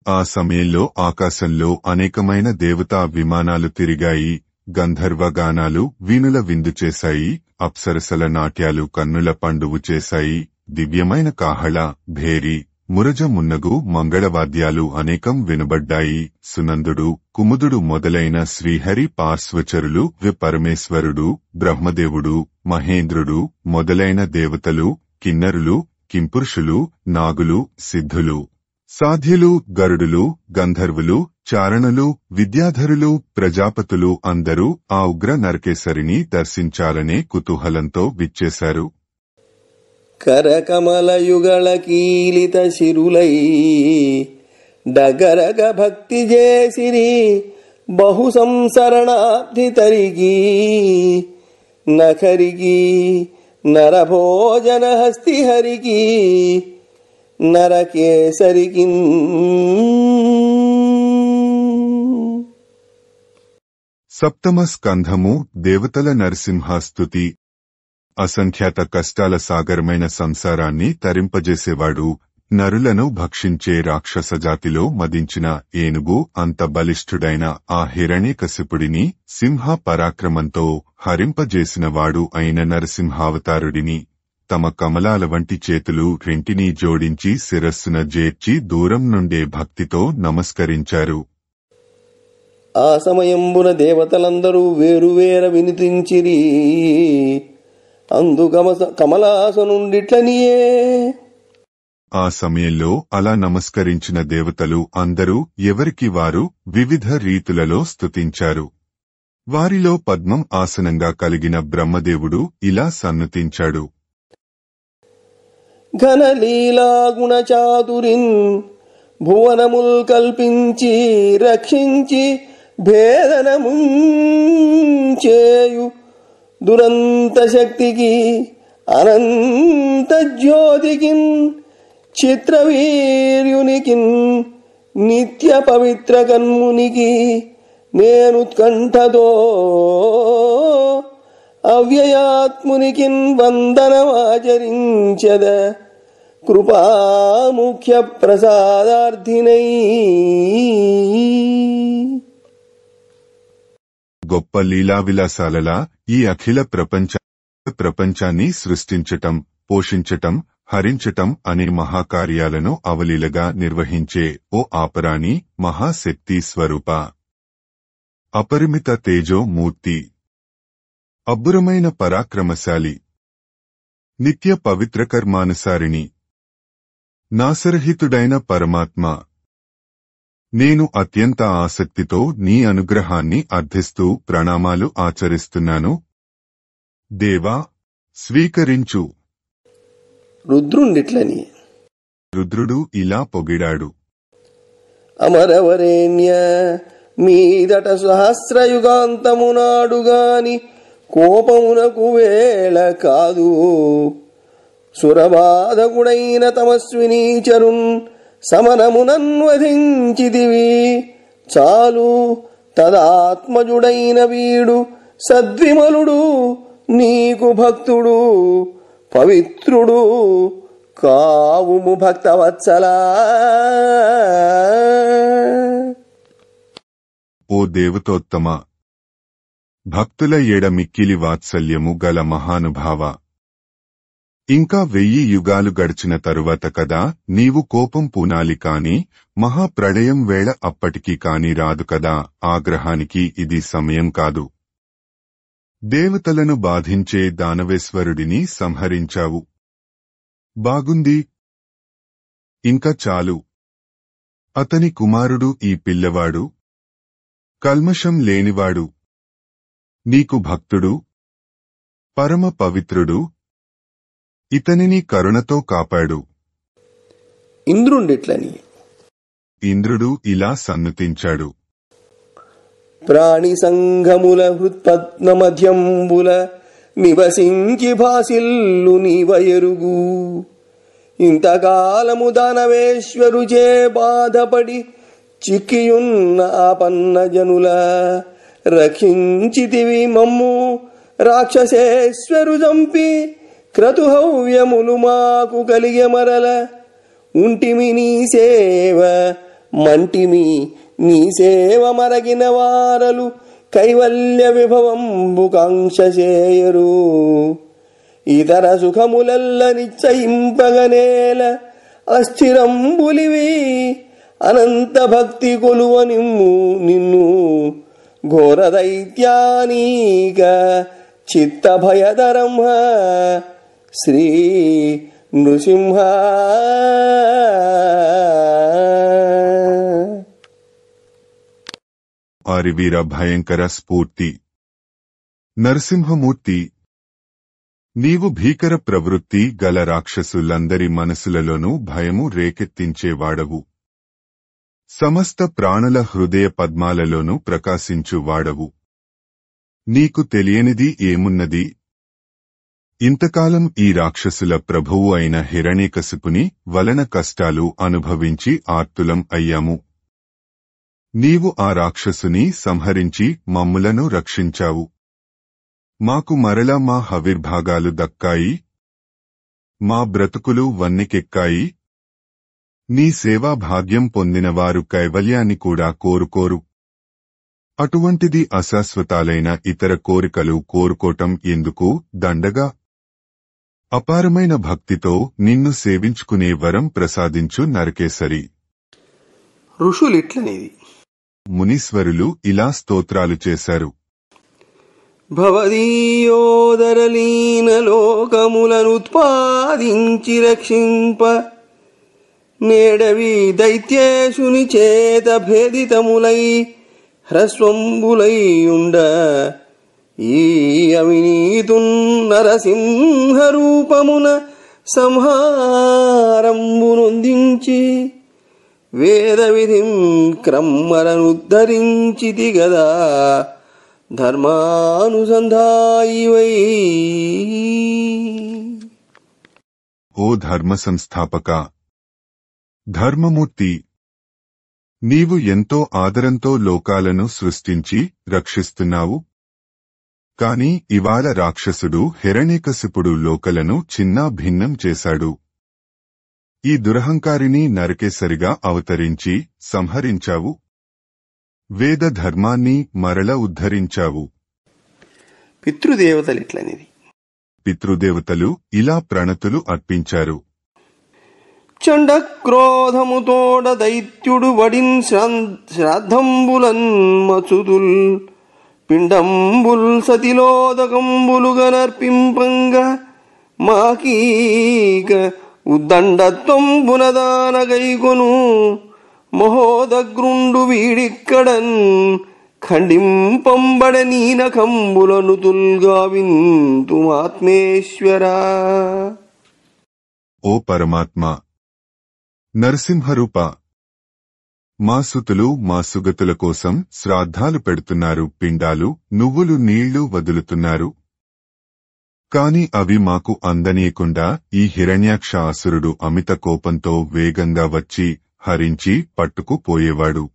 ఆ సమయంలో ఆకాశంలో అనేకమైన దేవతా విమానాలు తిరిగాయి. గంధర్వగానాలు వీణుల విందు చేశాయి. అప్సరసల నాట్యాలు కన్నుల పండువు చేశాయి. దివ్యమైన కాహళ, భేరి, మురజ మున్నగు మంగళవాద్యాలు అనేకం వినబడ్డాయి. సునందుడు, కుముదుడు మొదలైన శ్రీహరి పార్శ్వచరులు, పరమేశ్వరుడు, బ్రహ్మదేవుడు, మహేంద్రుడు మొదలైన దేవతలు, కిన్నరులు, కింపురుషులు, నాగులు, సిద్ధులు, సాధ్యులు, గరుడులు, గంధర్వులు, చారణులు, విద్యాధరులు, ప్రజాపతులు అందరూ ఆ ఉగ్ర నరకేసరిని దర్శించాలనే కుతూహలంతో విచ్చేశారు. కరకమలయుగళ కీలిత శిరులై డగరగ భక్తి చేసిరి బహు సంసరణాబ్ధి తరిగి నఖరికి నరభోజన హస్తి హరికి నరకేసరికి. సప్తమ స్కంధము దేవతల నరసింహస్తుతి. అసంఖ్యాత కష్టాల సాగరమైన సంసారాన్ని తరింపజేసేవాడు, నరులను భక్షించే రాక్షసజాతిలో మదించిన ఏనుగు అంత బలిష్ఠుడైన ఆ హిరణ్యకశిపుడిని సింహ పరాక్రమంతో హరింపజేసినవాడు అయిన నరసింహావతారుడిని తమ కమలాల వంటి చేతులు రెంటినీ జోడించి శిరస్సున జేర్చి దూరం నుండే భక్తితో నమస్కరించారు. ఆ సమయంబున దేవతలందరూ వేరువేర వినిపించిరి. అందు కమలాసనుండిట్లనియే. ఆ సమయంలో అలా నమస్కరించిన దేవతలు అందరూ ఎవరికి వారు వివిధ రీతులలో స్తుతించారు. వారిలో పద్మం ఆసనంగా కలిగిన బ్రహ్మదేవుడు ఇలా సన్నుతించాడు. ఘనలీలాగుణ చాతురిన్ భువనముల్ కల్పించి రక్షించి భేదనముంచేయు దురంత శక్తికి అనంత జ్యోతికిన్ చిత్రవీర్యునికిన్ నిత్య పవిత్ర కన్మునికి నేనుత్కంఠతో అవ్యయాత్మునికిన్ వందనమాచరించద కృపాముఖ్య ప్రసాదార్థినై. గొప్ప లీలావిలాసాలలా ఈ అఖిల ప్రపంచాన్ని సృష్టించటం, పోషించటం, హరించటం అనే మహాకార్యాలను అవలీలగా నిర్వహించే ఓ ఆపరాణి మహాశక్తి స్వరూప, అపరిమిత తేజోమూర్తి, అబ్బురమైన పరాక్రమశాలి, నిత్య పవిత్రకర్మానుసారిణి, నాసరహితుడైన పరమాత్మ, నేను అత్యంత ఆసక్తితో నీ అనుగ్రహాన్ని అర్థిస్తూ ప్రణామాలు ఆచరిస్తున్నాను. దేవా, స్వీకరించు. రుద్రుండిట్లని. రుద్రుడు ఇలా పొగిడాడు. అమరవరేణ్య, మీదట సహస్రయుగాంతమునాడుగాని కోపమునకు వేళ కాదు. సురబాధకుడైన తమస్వినీచరున్ సమనమునన్వధించిదివి చాలు. తదాత్మజుడైన వీడు సద్విమలుడు, నీకు భక్తుడు, పవిత్రుడు కావుము భక్తవత్సలా. ఓ దేవతోత్తమ, భక్తుల ఎడ మిక్కిలి వాత్సల్యము గల మహానుభావ, ఇంకా 1000 యుగాలు గడిచిన తరువాత కదా నీవు కోపం పూనాలి కాని మహాప్రళయం వేళ అప్పటికి కాని రాదు కదా. ఆగ్రహానికి ఇది సమయం కాదు. దేవతలను బాధించే దానవేశ్వరుడిని సంహరించావు. బాగుంది, ఇంకా చాలు. అతని కుమారుడు ఈ పిల్లవాడు కల్మషం లేనివాడు, నీకు భక్తుడు, పరమ పవిత్రుడు. ఇతనిని కరుణతో కాపాడు. ఇంద్రుండిట్లని. ఇంద్రుడు ఇలా సన్నుతించాడు. ప్రాణి సంఘముల హృత్పద్మ మధ్యంబుల నివసించి భాసిల్లు నీవయరుగు. ఇంతకాలము దానవేశ్వరుచే బాధపడి చిక్కియున్న ఆపన్న జనుల రక్షించితివి మమ్ము. రాక్షసేశ్వరు చంపి క్రతుహవ్యములు మాకు కలిగె మరల. ఉంటిమి నీ సేవ మంటిమి నీ సేవ మరగిన వారలు కైవల్య విభవంబు కాంక్షసేయరు. ఇతర సుఖములల్ల నిశ్చయింపగనేల అస్థిరంబులివి. అనంత భక్తి కొలువ నిన్ను ఘోర దైత్యానీక చిత్త భయదరం శ్రీ నృసింహ. ఆరివీర భయంకర స్ఫూర్తి. నరసింహమూర్తి, నీవు భీకర ప్రవృత్తి గల రాక్షసులందరి మనసులలోనూ భయము రేకెత్తించేవాడవు. సమస్త ప్రాణుల హృదయ పద్మాలలోనూ ప్రకాశించువాడవు. నీకు తెలియనిది ఏమున్నది? ఇంతకాలం ఈ రాక్షసుల ప్రభువు అయిన హిరణ్యకశిపుని వలన కష్టాలు అనుభవించి ఆర్తులం అయ్యాము. నీవు ఆ రాక్షసుని సంహరించి మమ్ములను రక్షించావు. మాకు మరలా మా హవిర్భాగాలు దక్కాయి. మా బ్రతుకులు వన్నెకెక్కాయి. నీ సేవా భాగ్యం పొందినవారు కైవల్యాన్ని కూడా కోరుకోరు. అటువంటిది అశాశ్వతాలైన ఇతర కోరికలు కోరుకోటం ఎందుకు? దండగా అపారమైన భక్తితో నిన్ను సేవించుకునే వరం ప్రసాదించు నరకేసరి. ఋషులిట్లనేది. మునీశ్వరులు ఇలా స్తోత్రాలు చేశారు. భవదీయోదరలీన లోకములనుత్పాదించి రక్షింప నేడవి దైత్యేశుని చేత భేదితములై హ్రస్వంబులైయుండ ఈ అవినీతున్ నరసింహ రూపమున సంహారంబునొందించి వేద విధిం క్రమ్మరనుద్ధరించితి గదా ధర్మానుసంధాయివై. ఓ ధర్మ సంస్థాపక, ధర్మమూర్తి, నీవు ఎంతో ఆదరంతో లోకాలను సృష్టించి రక్షిస్తున్నావు. కాని ఇవాళ రాక్షసుడు హిరణ్యకశిపుడు లోకలను చిన్నా భిన్నం చేశాడు. ఈ దురహంకారిని నరకేసరిగా అవతరించి సంహరించావు. వేద ధర్మాన్ని మరల ఉద్ధరించావు. పితృదేవతలిట్లనేది. పితృదేవతలు ఇలా ప్రణతులు అర్పించారు. చండక్రోధముతోడ దైత్యుడు వడిన్ శ్రాద్ధంబులన్ మచుతుల్ పిండంబుల్ సతిలోదకంబులుగనర్పింపంగా మాకీక ఉద్దండత్వంబునదానగైకొను మహోదగ్రుండు వీడిక్కడన్ ఖండింపంబడ నీనకంబులను తుల్గావింతుమాత్మేశ్వరా. ఓ పరమాత్మ, నరసింహరూప, మా సుతులు మా సుగతుల కోసం శ్రాద్ధాలు పెడుతున్నారు, పిండాలు నువ్వులు నీళ్లు వదులుతున్నారు. కాని అవి మాకు అందనీయకుండా ఈ హిరణ్యాక్ష అసురుడు అమిత కోపంతో వేగంగా వచ్చి హరించి పట్టుకుపోయేవాడు.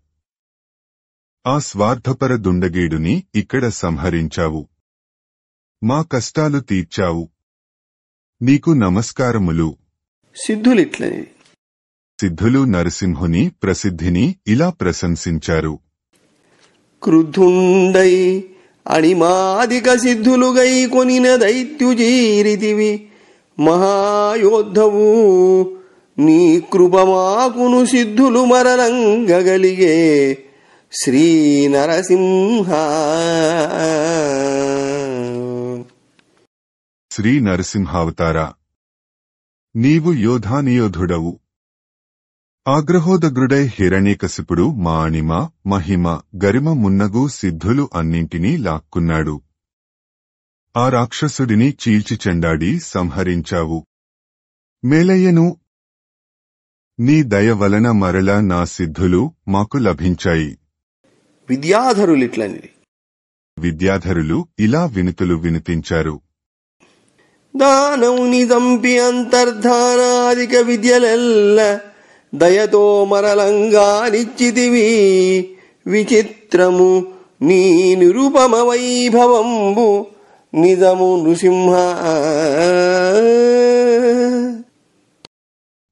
ఆ స్వార్థపర దుండగీడుని ఇక్కడ సంహరించావు. మా కష్టాలు తీర్చావు. నీకు నమస్కారములు. సిద్ధులిట్లనిది. సిద్ధులు నరసింహుని ప్రసిద్ధిని ఇలా ప్రశంసించారు. క్రుద్ధుండై అణిమాదిక సిద్ధులుగై కొనిన దైత్యుజీరితివి మహాయోద్ధవు నీ కృపమాకును సిద్ధులు మరలంగగలిగే శ్రీ నరసింహ. శ్రీ నరసింహావతార, నీవు యోధానియోధుడవు. ఆగ్రహోదగ్రుడై హిరణ్యకశిపుడు మా అణిమ, మహిమ, గరిమ మున్నగు సిద్ధులు అన్నింటినీ లాక్కున్నాడు. ఆ రాక్షసుడిని చీల్చి చెండాడి సంహరించావు. మేలయ్యను. నీ దయ వలన మరల నా సిద్ధులు మాకు లభించాయి. విద్యాధరులిట్లనిది. విద్యాధరులు ఇలా వినుతులు వినిపించారు. దానవుని దంపి అంతర్ధానాదిక విద్యలెల్ల దయతో మరలంగా నిచ్చితివి విచిత్రము నీ నిరుపమ వైభవంబు నిజము నృసింహ.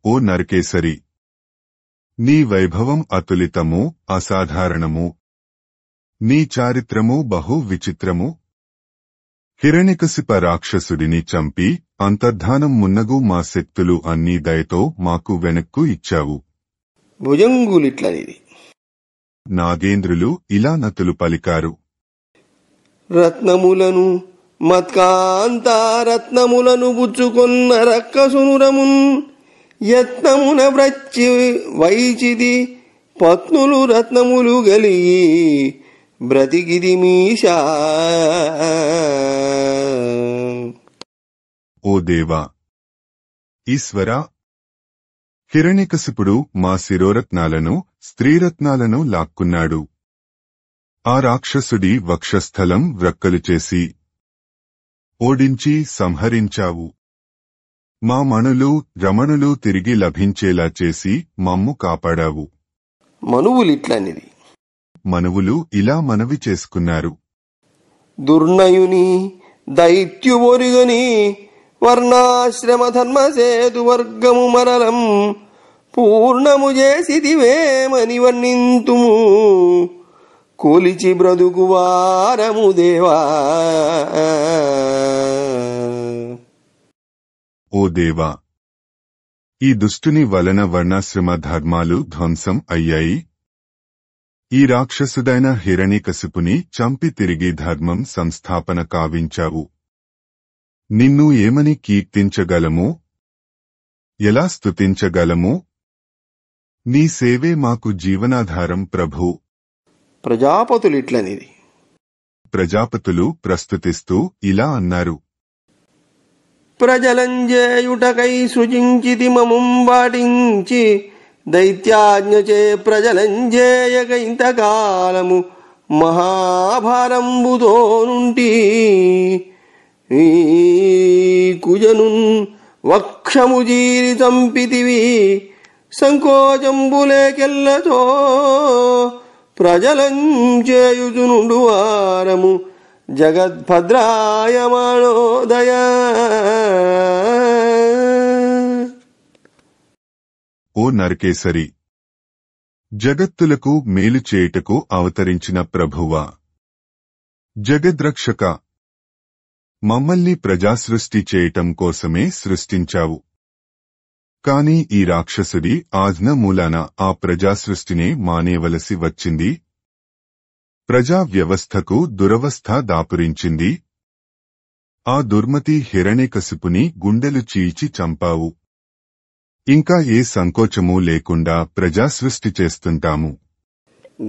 ఓ నరకేసరి, నీ వైభవం అతులితము, అసాధారణము. నీ చారిత్రము బహు విచిత్రము. హిరణ్యకశిప రాక్షసుడిని చంపి అంతర్ధానం మున్నగు మా శక్తులు అన్నీ దయతో మాకు వెనక్కు ఇచ్చావు. భుజంగులిట్లనిది. నాగేంద్రులు ఇలా నతులు పలికారు. రత్నములను మత్కాంతారత్నములను బుచ్చుకొన్న రక్కసునురమున్ యత్నమున వ్రచ్చి వైచిది పత్నులు రత్నములు గలిగి బ్రతికిది మీషా. ఓ దేవా, ఈశ్వరా, హిరణ్యకశిపుడు మా శిరోరత్నాలను, స్త్రీరత్నాలను లాక్కున్నాడు. ఆ రాక్షసుడి వక్షస్థలం వ్రక్కలు చేసి ఓడించి సంహరించావు. మా మణులు, రమణులు తిరిగి లభించేలా చేసి మమ్ము కాపాడావు. మనువులిట్లనిది. మనువులు ఇలా మనవి చేసుకున్నారు. దుర్నయుని దైత్యువొరిగని వర్ణాశ్రమ ధర్మసేతు వర్గము మరలం పూర్ణము చేసిదివేమని వర్ణింతుము కొలిచి బ్రతుకు వారము దేవా. ఓ దేవా, ఈ దుష్టుని వలన వర్ణాశ్రమ ధర్మాలు ధ్వంసం అయ్యాయి. ఈ రాక్షసుడైన హిరణ్యకశిపుని చంపి తిరిగి ధర్మం సంస్థాపన కావించావు. నిన్ను ఏమని కీర్తించగలము? ఎలా స్తుతించగలము? నీ సేవే మాకు జీవనాధారం ప్రభూ. ప్రజాపతులిట్లనిది. ప్రజాపతులు ప్రస్తుతిస్తూ ఇలా అన్నారు. ప్రజలంజేయుటకై సృజించితి మముం వాటించి దైత్యాజ్ఞచే ప్రజలంజేయక ఇంతకాలము మహాభారంబుతో నుండి కుజనున్ వక్షము జీరి చంపితివి సంకోచంబులేకెల్లతో ప్రజలంచేయుచునుండు వారము జగద్భద్రాయమాణోదయ. ఓ నరకేసరి, జగత్తులకు మేలు చేయుటకు అవతరించిన ప్రభువా, జగద్రక్షక, మమ్మల్ని ప్రజాసృష్టి చేయటం కోసమే సృష్టించావు. కాని ఈ రాక్షసుడి ఆజ్ఞ మూలాన ఆ ప్రజాసృష్టినే మానేవలసి వచ్చింది. ప్రజా వ్యవస్థకు దురవస్థ దాపురించింది. ఆ దుర్మతి హిరణ్యకశిపుని గుండెలు చీల్చి చంపావు. ఇంకా ఏ సంకోచమూ లేకుండా ప్రజాసృష్టి చేస్తుంటాము.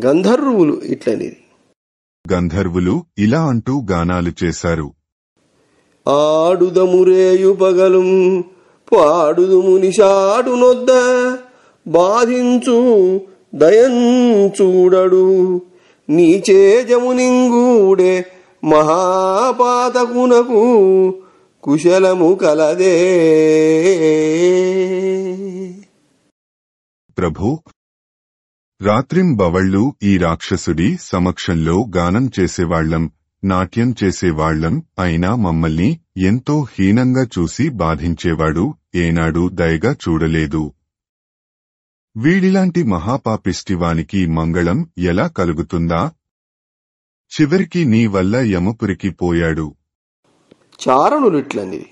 గంధర్వులు ఇట్లనిది. గంధర్వులు ఇలా అంటూ గానాలు చేశారు. ఆడుదమురేయు పగలుం పాడుదుము నిషాడు నొద్ద బాధించు దయంచూడడు నీచేజమునింగూడే మహాపాతకునకు కుశలము కలదే. ప్రభూ, రాత్రింబవళ్ళు ఈ రాక్షసుడి సమక్షంలో గానం చేసేవాళ్లం, నాట్యం చేసేవాళ్లం అయినా మమ్మల్ని ఎంతో హీనంగా చూసి బాధించేవాడు ఏనాడూ దయగా చూడలేదు. వీడిలాంటి మహాపాపిష్టివానికి మంగళం ఎలా కలుగుతుందా? చివరికి నీ వల్ల యమపురికి పోయాడు. చారణులిట్లనిది.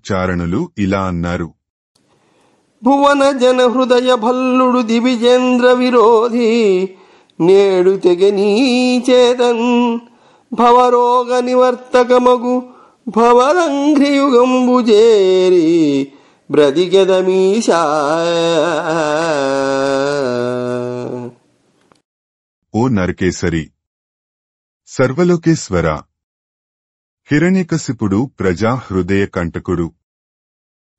చారణులు ఇలా అన్నారు. భువన జన హృదయ భల్లుడు దివిజేంద్ర విరోధి నేడు తెగ నీచేతన్ భవరోగ నివర్తకమగు భవరంఘ్రియుగంబు చేరి బ్రతికెదమీశా. ఓ నరకేసరి, సర్వలోకేశ్వర, హిరణ్యకశిపుడు ప్రజా హృదయ కంటకుడు,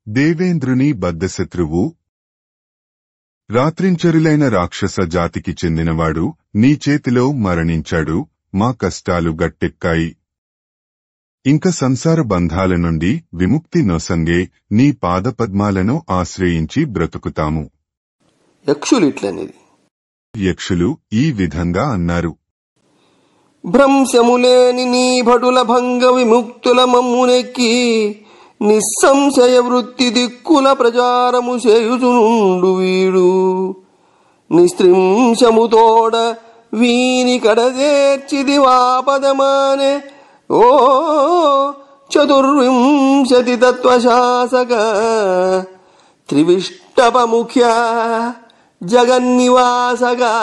దేవేంద్రుని బద్ధశత్రువు, రాత్రించరులైన రాక్షస జాతికి చెందినవాడు నీ చేతిలో మరణించాడు. మా కష్టాలు గట్టెక్కాయి. ఇంక సంసార బంధాల నుండి విముక్తి నొసంగే నీ పాదపద్మాలను ఆశ్రయించి బ్రతుకుతాము. యక్షులిట్లనిది. యక్షులు ఈ విధంగా అన్నారు. భ్రంశములేని నీ భటుల భంగ విముక్తుల మమ్మునెక్కి నిస్సంశయ వృత్తి దిక్కుల ప్రచారము చేయుచునుండు వీడు నిస్త్రింశముతోడ వీని కడదేర్చిది వాపదమానే. ఓ చతుర్వింశతి తత్వశాసక త్రివిష్టప ముఖ్య జగన్నివాసగా.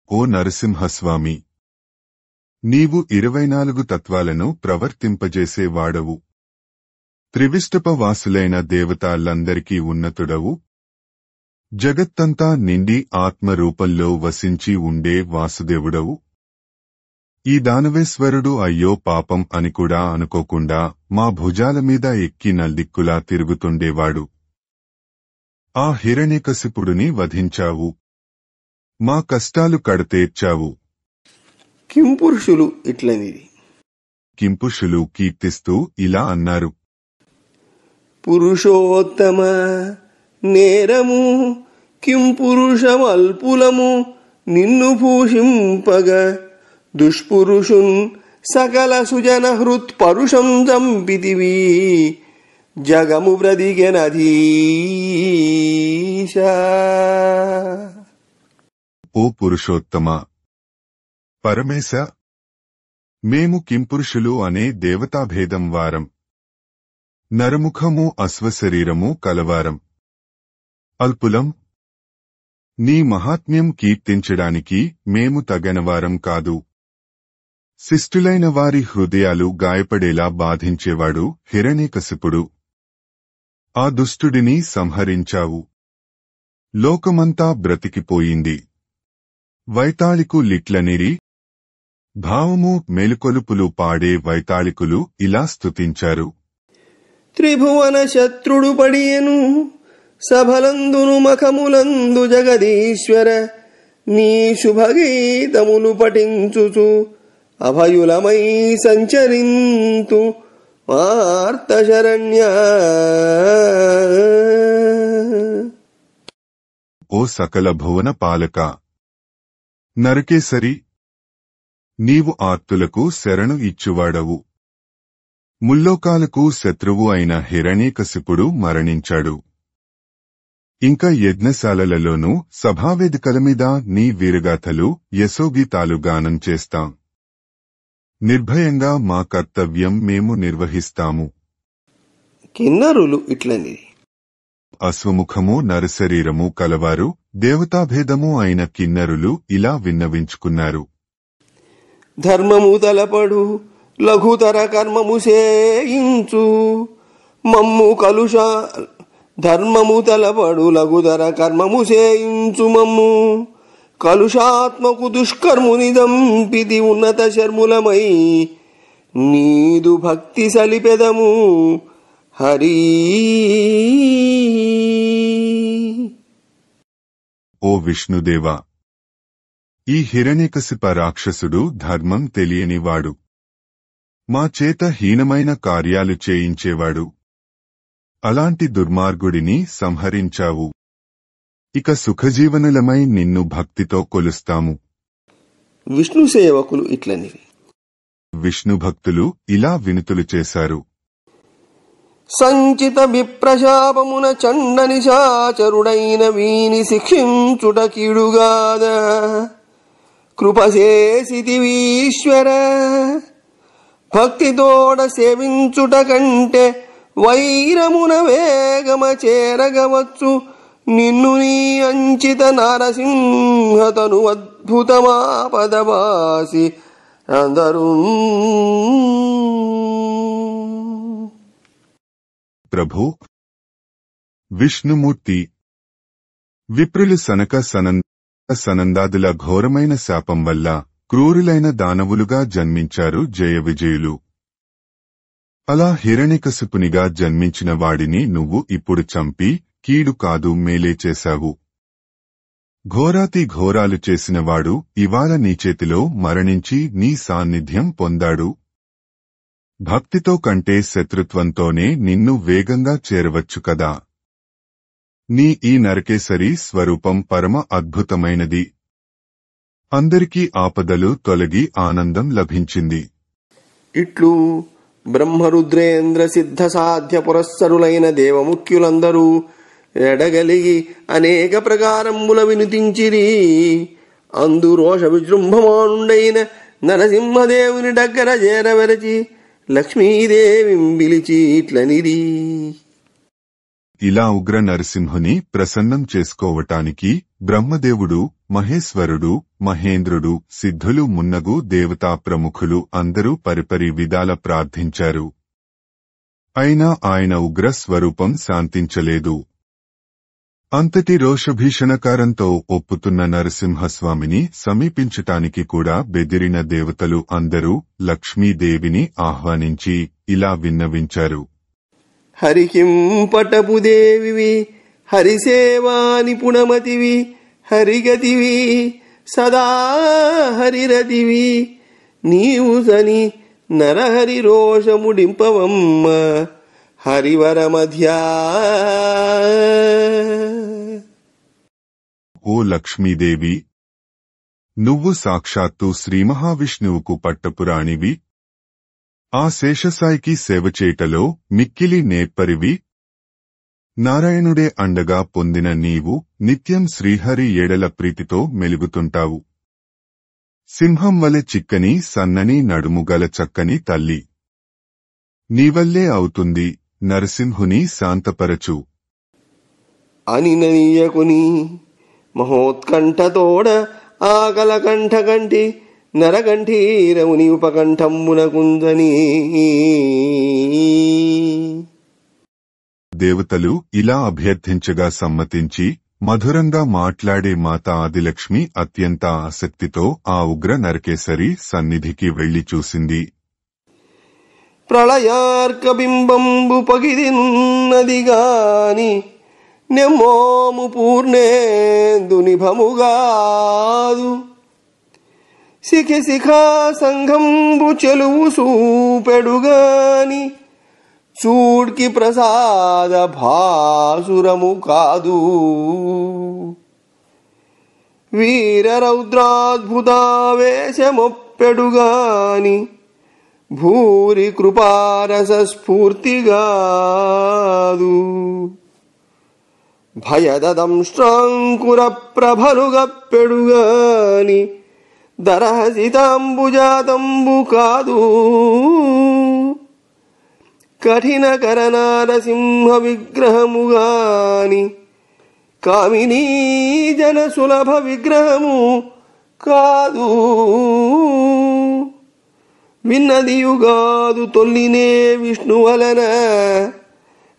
ఓ నరసింహస్వామి, నీవు 24 తత్వాలను ప్రవర్తింపజేసేవాడవు. త్రివిష్టప వాసులైన దేవతలందరికీ ఉన్నతుడవు. జగత్తంతా నిండి ఆత్మరూపంలో వసించి ఉండే వాసుదేవుడవు. ఈ దానవేశ్వరుడు అయ్యో పాపం అని కూడా అనుకోకుండా మా భుజాల మీద ఎక్కి నల్దిక్కులా తిరుగుతుండేవాడు. ఆ హిరణ్యకశిపుడిని వధించావు. మా కష్టాలు కడతేర్చావు. కింపురుషులు ఇట్లనిది. కింపురుషులు కీర్తిస్తూ ఇలా అన్నారు. పురుషోత్తమ నేరము కింపురుషమల్పులము నిన్ను భూషింపగ దుష్పురుషున్ సకల సుజన హృత్ పరుషం చంపితివి జగము బ్రదిగెనధీశ. ఓ పురుషోత్తమ, పరమేశ, మేము కింపురుషులు అనే దేవతాభేదం వారం. నరముఖము అశ్వశరీరము కలవారం. అల్పులం. నీ మహాత్మ్యం కీర్తించడానికి మేము తగనవారం కాదు. శిష్టులైన వారి హృదయాలు గాయపడేలా బాధించేవాడు హిరణ్యకశిపుడు. ఆ దుష్టుడిని సంహరించావు. లోకమంతా బ్రతికిపోయింది. వైతాళికు లిట్లనిరి భావము మేలుకొలుపులు పాడే వైతాళికులు ఇలా స్తుతించారు. త్రిభువన శత్రుడు పడియను సభలందును మఖములందు జగదీశ్వర నీ శుభగీతములు పఠించుచు అభయులమై సంచరింతు ఆర్తశరణ్య. ఓ సకల భువన పాలక, నరకేసరి, నీవు ఆర్తులకు శరణు ఇచ్చువాడవు. ముల్లోకాలకు శత్రువు అయిన హిరణ్యకశిపుడు మరణించాడు. ఇంకా యజ్ఞశాలలలోనూ సభావేదికల మీద నీ వీరగాథలు యశోగీతాలు గానం చేస్తాం. నిర్భయంగా మా కర్తవ్యం మేము నిర్వహిస్తాము. కిన్నరులు ఇట్లని. అశ్వముఖము నరశరీరము కలవారు దేవతాభేదము అయిన కిన్నరులు ఇలా విన్నవించుకున్నారు. ధర్మము తలపడు లఘుతర కర్మము చేయించు మమ్ము కలుషా ధర్మము తలపడు లఘుతర కర్మము చేయించు మమ్ము కలుషాత్మకు దుష్కర్ముని దంపిది ఉన్నత శర్ములమై నీదు భక్తి సలిపెదము హరి. ఓ విష్ణుదేవా, ఈ హిరణ్యకశిప రాక్షసుడు ధర్మం తెలియనివాడు. మా చేత హీనమైన కార్యాలు చేయించేవాడు. అలాంటి దుర్మార్గుడిని సంహరించావు. ఇక సుఖజీవనులమై నిన్ను భక్తితో కొలుస్తాము. విష్ణు సేవకులు ఇట్లనివి. విష్ణుభక్తులు ఇలా వినుతులు చేశారు. సంచిత విప్రశాపమున చండ నిశాచరుడైన వీని శిక్షించుట కీడుగాద కృపచేసితివీశ్వర. భక్తితోడ సేవించుట కంటే వైరమున వేగమ చేరగవచ్చు. నిన్ను నీ అంచిత నరసింహతను అద్భుతమాపదవాసి అందరూ. ప్రభు విష్ణుమూర్తి విప్రులు సనక సనందాదుల ఘోరమైన శాపం వల్ల క్రూరులైన దానవులుగా జన్మించారు జయ విజయులు. అలా హిరణ్యకశిపునిగా జన్మించిన వాడిని నువ్వు ఇప్పుడు చంపి కీడు కాదు మేలే చేశావు. ఘోరాతి ఘోరాలు చేసినవాడు ఇవాళ నీ చేతిలో మరణించి నీ సాన్నిధ్యం పొందాడు. భక్తితో కంటే శత్రుత్వంతోనే నిన్ను వేగంగా చేరవచ్చు కదా. నీ ఈ నరకేసరి స్వరూపం పరమ అద్భుతమైనది. అందరికీ ఆపదలు తొలగి ఆనందం లభించింది. ఇట్లు బ్రహ్మరుద్రేంద్ర సిద్ధ సాధ్య పురస్సరులైన దేవముఖ్యులందరూ ఎడగలిగి అనేక ప్రకారముల వినుతించిరి. అందు రోష విజృంభమానుండైన నరసింహదేవుని దగ్గర చేరవరచి లక్ష్మీదేవిం పిలిచి ఇట్లనిరి. ఇలా ఉగ్ర నరసింహుని ప్రసన్నం చేసుకోవటానికి బ్రహ్మదేవుడు, మహేశ్వరుడు, మహేంద్రుడు, సిద్ధులు మున్నగు దేవతా ప్రముఖులు అందరూ పరిపరి విధాల ప్రార్థించారు. అయినా ఆయన ఉగ్ర స్వరూపం శాంతించలేదు. అంతటి రోషభీషణకారంతో ఒప్పుతున్న నరసింహస్వామిని సమీపించటానికి కూడా బెదిరిన దేవతలు అందరూ లక్ష్మీదేవిని ఆహ్వానించి ఇలా విన్నవించారు. హరికిం పటపుదేవివి, హరిసేవా నిపుణమతివి, హరిగతివి, సదా హరిరతివి. నీవు సని నరహరి రోషముడింపవమ్మ హరివర మధ్యా. ఓ లక్ష్మీదేవి, నువ్వు సాక్షాత్తు శ్రీమహావిష్ణువుకు పట్టపురాణివి. ఆ శేషసాయికి సేవచేయటలో మిక్కిలి నేర్పరివి. నారాయణుడే అండగా పొందిన నీవు నిత్యం శ్రీహరి ఏడల ప్రీతితో మెలుగుతుంటావు. సింహం వలె చిక్కని సన్నని నడుముగల చక్కని తల్లి నీవల్లే అవుతుంది. నరసింహుని శాంతపరచు అని ననీయకుని మహోత్కంఠతోడ ఆకల కంఠ కంటి నరకంఠీరముని ఉపకంఠంబున కుందని. దేవతలు ఇలా అభ్యర్థించగా సమ్మతించి మధురంగా మాట్లాడే మాత ఆదిలక్ష్మి అత్యంత ఆసక్తితో ఆ ఉగ్ర నరకేసరి సన్నిధికి వెళ్లి చూసింది. ప్రళయార్కబింబంబు పగిదినున్నది గాని నెమ్మోము పూర్ణేందు నిభముగాదు. శిఖి శిఖా సంఘంబు చెలువు సూపెడుగాని చూడ్కి ప్రసాద భాసురము కాదు. వీర రౌద్రాద్భుతావేశమొప్పెడుగాని భూరి కృపారస స్ఫూర్తిగాదు. భయదంష్ట్రాంకుర ప్రభలుగప్పెడుగాని దరహసితాంబుజాతంబు కాదు. కఠిన కరనారసింహ విగ్రహముగాని కామినీ జన సులభ విగ్రహము కాదు. విన్నదియుగాదు తొల్లినే విష్ణువలన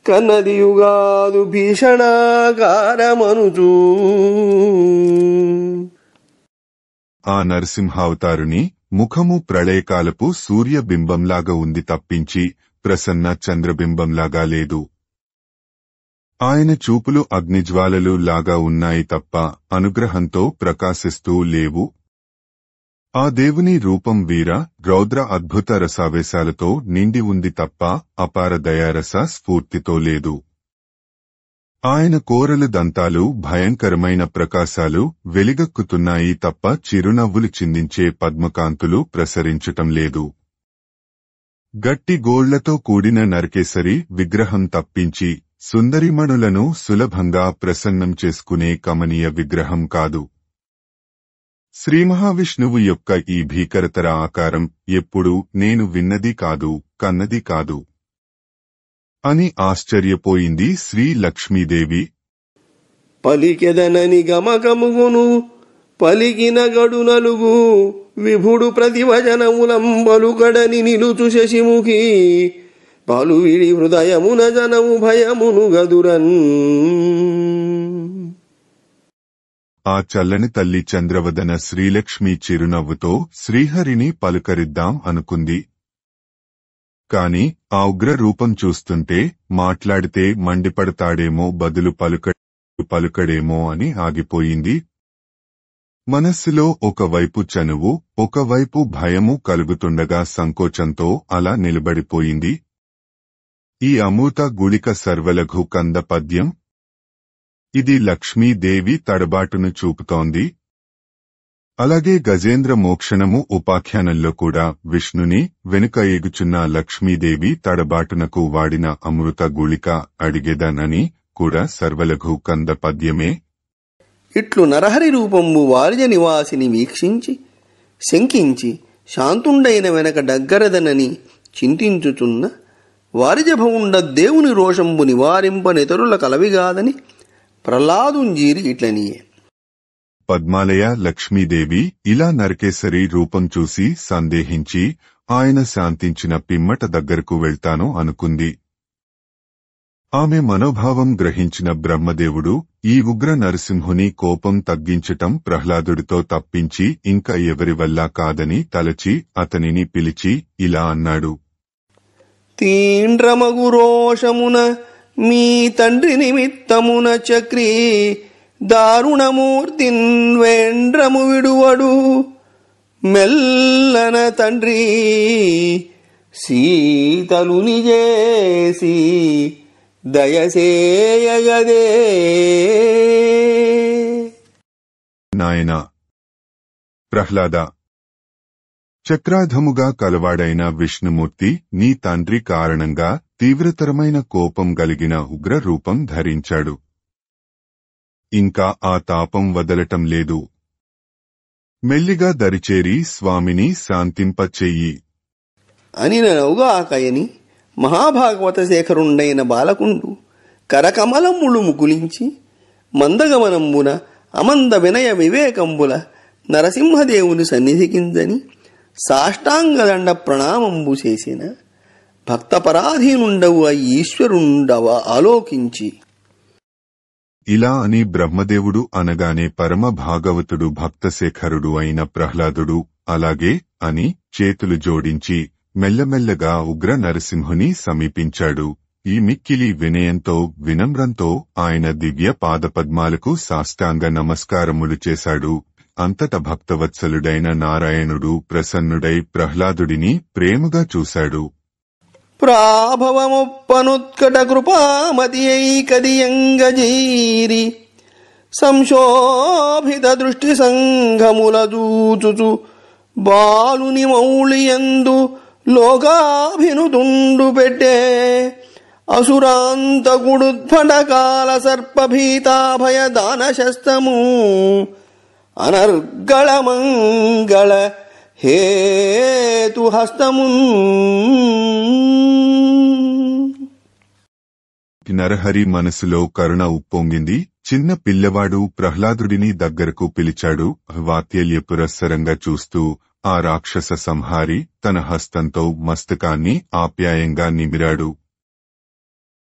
కన్నదియుగాదు భీషణాకారమనుచూ. ఆ నరసింహావతారుని ముఖము ప్రళయకాలపు సూర్యబింబంలాగా ఉంది తప్పించి ప్రసన్న చంద్రబింబంలాగా లేదు. ఆయన చూపులు అగ్నిజ్వాలలు లాగా ఉన్నాయి తప్ప అనుగ్రహంతో ప్రకాశిస్తూ లేవు. ఆ దేవుని రూపం వీర రౌద్ర అద్భుత రసావేశాలతో నిండి ఉంది తప్ప అపార దయారస స్ఫూర్తితో లేదు. ఆయన కోరలు దంతాలు భయంకరమైన ప్రకాశాలు వెలిగక్కుతున్నాయి తప్ప చిరునవ్వులు చిందించే పద్మకాంతులు ప్రసరించటం లేదు. గట్టి గోళ్లతో కూడిన నరకేసరి విగ్రహం తప్పించి సుందరిమణులను సులభంగా ప్రసన్నం చేసుకునే కమనీయ విగ్రహం కాదు. శ్రీమహావిష్ణువు యొక్క ఈ భీకరతర ఆకారం ఎప్పుడూ నేను విన్నది కాదు, కన్నది కాదు అని ఆశ్చర్యపోయింది శ్రీ లక్ష్మీదేవి. పలికెదనని గమకముగును పలికిన గడు నలుగు విభుడు ప్రతివచనములంబలుకడని నిలుచు శశిముఖి పలువిడి హృదయమున జనము భయమును గదురన్. ఆ చల్లని తల్లి చంద్రవదన శ్రీలక్ష్మి చిరునవ్వుతో శ్రీహరిని పలుకరిద్దాం అనుకుంది. కాని ఆ ఉగ్ర రూపం చూస్తుంటే మాట్లాడితే మండిపడతాడేమో, బదులు పలుకడేమో అని ఆగిపోయింది. మనస్సులో ఒకవైపు చనువు, ఒకవైపు భయము కలుగుతుండగా సంకోచంతో అలా నిలబడిపోయింది. ఈ అమృత గుళిక సర్వలఘు కంద పద్యం. ఇది లక్ష్మీదేవి తడబాటును చూపుతోంది. అలాగే గజేంద్ర మోక్షణము ఉపాఖ్యానంలో కూడా విష్ణుని వెనుక ఎగుచున్న లక్ష్మీదేవి తడబాటునకు వాడిన అమృత గుళిక అడిగేదనని కూడా సర్వలఘు కంద పద్యమే. ఇట్లు నరహరి రూపంబు వారిజ నివాసిని వీక్షించి శంకించి శాంతుండైన వెనక డగ్గరదనని చింతించుచున్న వారిజభవుండ దేవుని రోషంబు నివారింపనితరుల కలవిగాదని ప్రహ్లాదుంజీరి ఇట్లనియే. పద్మాలయ లక్ష్మీదేవి ఇలా నరకేసరి రూపం చూసి సందేహించి ఆయన శాంతించిన పిమ్మట దగ్గరకు వెళ్తాను అనుకుంది. ఆమె మనోభావం గ్రహించిన బ్రహ్మదేవుడు ఈ ఉగ్ర నరసింహుని కోపం తగ్గించటం ప్రహ్లాదుడితో తప్పించి ఇంకా ఎవరి వల్ల కాదని తలచి అతనిని పిలిచి ఇలా అన్నాడు. తీండ్రమగు రోషమున మీ తండ్రి నిమిత్తమున చక్రీ దారుణమూర్తిన్ వేండ్రము విడువడు మెల్లన తండ్రి సీతలుని చేసి దయసేయగదే. నాయనా ప్రహ్లాద, చక్రాధముగా కలవాడైన విష్ణుమూర్తి నీ తండ్రి కారణంగా తీవ్రతరమైన కోపం కలిగిన ఉగ్ర రూపం ధరించాడు. ఇంకా ఆ తాపం వదలటం లేదు. మెల్లిగా దరిచేరి స్వామిని శాంతింపచెయ్యి అని నవ్వుగాకయని మహాభాగవత శేఖరుండైన బాలకుండు కరకమలములు ముకులించి మందగమనంబున అమంద వినయ వివేకంబుల నరసింహదేవుని సన్నిధికిందని సాష్టాంగదండ ప్రణామంబు చేసిన భక్తపరాధీనుండవు ఆ ఈశ్వరుండవ ఆలోకించి. ఇలా అని బ్రహ్మదేవుడు అనగానే పరమ భాగవతుడు భక్తశేఖరుడు అయిన ప్రహ్లాదుడు అలాగే అని చేతులు జోడించి మెల్లమెల్లగా ఉగ్ర నరసింహుని సమీపించాడు. ఈ మిక్కిలి వినయంతో వినమ్రంతో ఆయన దివ్య పాదపద్మాలకు సాష్టాంగ నమస్కారములు చేశాడు. అంతట భక్తవత్సలుడైన నారాయణుడు ప్రసన్నుడై ప్రహ్లాదుడిని ప్రేమగా చూశాడు. ప్రాభవముప్పనుత్కట కృపామతి ఐకదియంగజీరి సంశోభిత దృష్టి సంఘముల దూచుచు బాలుని మౌళియందు లోకాభినుతుండు పెట్టే అసురాంతకుడుద్భటకాల సర్పభీతాభయ దానశస్తము అనర్గళ మంగళ హేతుహస్తము. నరహరి మనసులో కరుణ ఉప్పొంగింది. చిన్న పిల్లవాడు ప్రహ్లాదుడిని దగ్గరకు పిలిచాడు. వాత్సల్యపురస్సరంగా చూస్తూ ఆ రాక్షస సంహారి తన హస్తంతో మస్తకాన్ని ఆప్యాయంగా నిమిరాడు.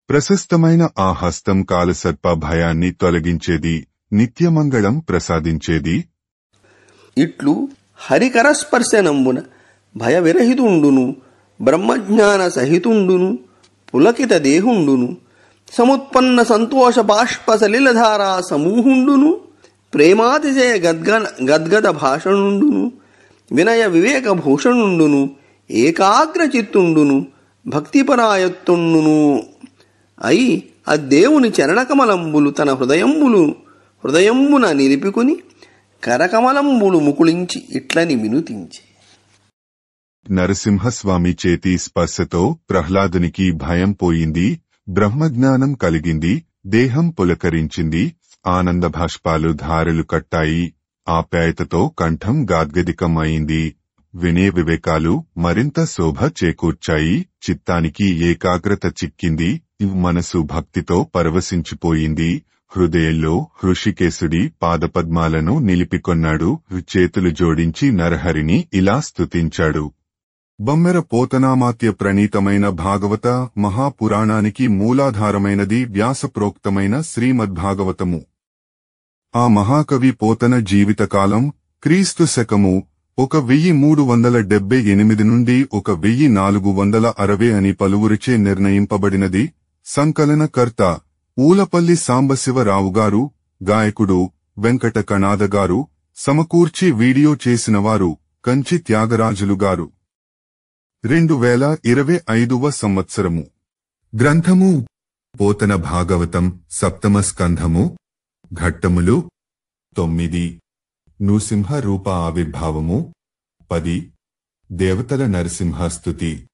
ప్రశస్తమైన ఆ హస్తం కాలసర్ప భయాన్ని తొలగించేది, నిత్యమంగళం ప్రసాదించేది. ఇట్లు హరికరస్పర్శనంబున భయవిరహితుండును బ్రహ్మజ్ఞాన సహితుండును పులకిత దేహుండును సముత్పన్న సంతోష బాష్ప సలిలధారా సమూహుండును ప్రేమాతిశయ గద్గద భాషణుండును వినయ వివేక భూషణుండును ఏకాగ్రచిత్తుండును భక్తిపరాయత్తుండును అయి అద్దేవుని చరణకమలంబులు తన హృదయంబున నిలిపికుని కరకమలంబులు ముకుళించి ఇట్లని వినుతించి. నరసింహస్వామి చేతి స్పర్శతో ప్రహ్లాదునికి భయం పోయింది, బ్రహ్మజ్ఞానం కలిగింది, దేహం పులకరించింది, ఆనందభాష్పాలు ధారలు కట్టాయి, ఆప్యాయతతో కంఠం గాద్గదికం అయింది. వినయ వివేకాలు మరింత శోభ చేకూర్చాయి, చిత్తానికి ఏకాగ్రత చిక్కింది, మనసు భక్తితో పరవశించిపోయింది. హృదయంలో హృషికేశుడి పాదపద్మాలను నిలిపికొన్నాడు, చేతులు జోడించి నరహరిని ఇలా స్తుతించాడు. బమ్మెర పోతనామాత్య ప్రణీతమైన భాగవత మహాపురాణానికి మూలాధారమైనది వ్యాసప్రోక్తమైన శ్రీమద్భాగవతము. ఆ మహాకవి పోతన జీవితకాలం క్రీస్తు శకము 1378 నుండి 1460 అని పలువురిచే నిర్ణయింపబడినది. సంకలనకర్త ఊలపల్లి సాంబశివరావుగారు, గాయకుడు వెంకట కణాదగారు, సమకూర్చి వీడియో చేసినవారు కంచి త్యాగరాజులుగారు. 2025వ సంవత్సరము. గ్రంథము పోతన భాగవతం, సప్తమ స్కంధము. ఘట్టములు 9. నృసింహ రూప ఆవిర్భావము 10. దేవతల నరసింహ స్తుతి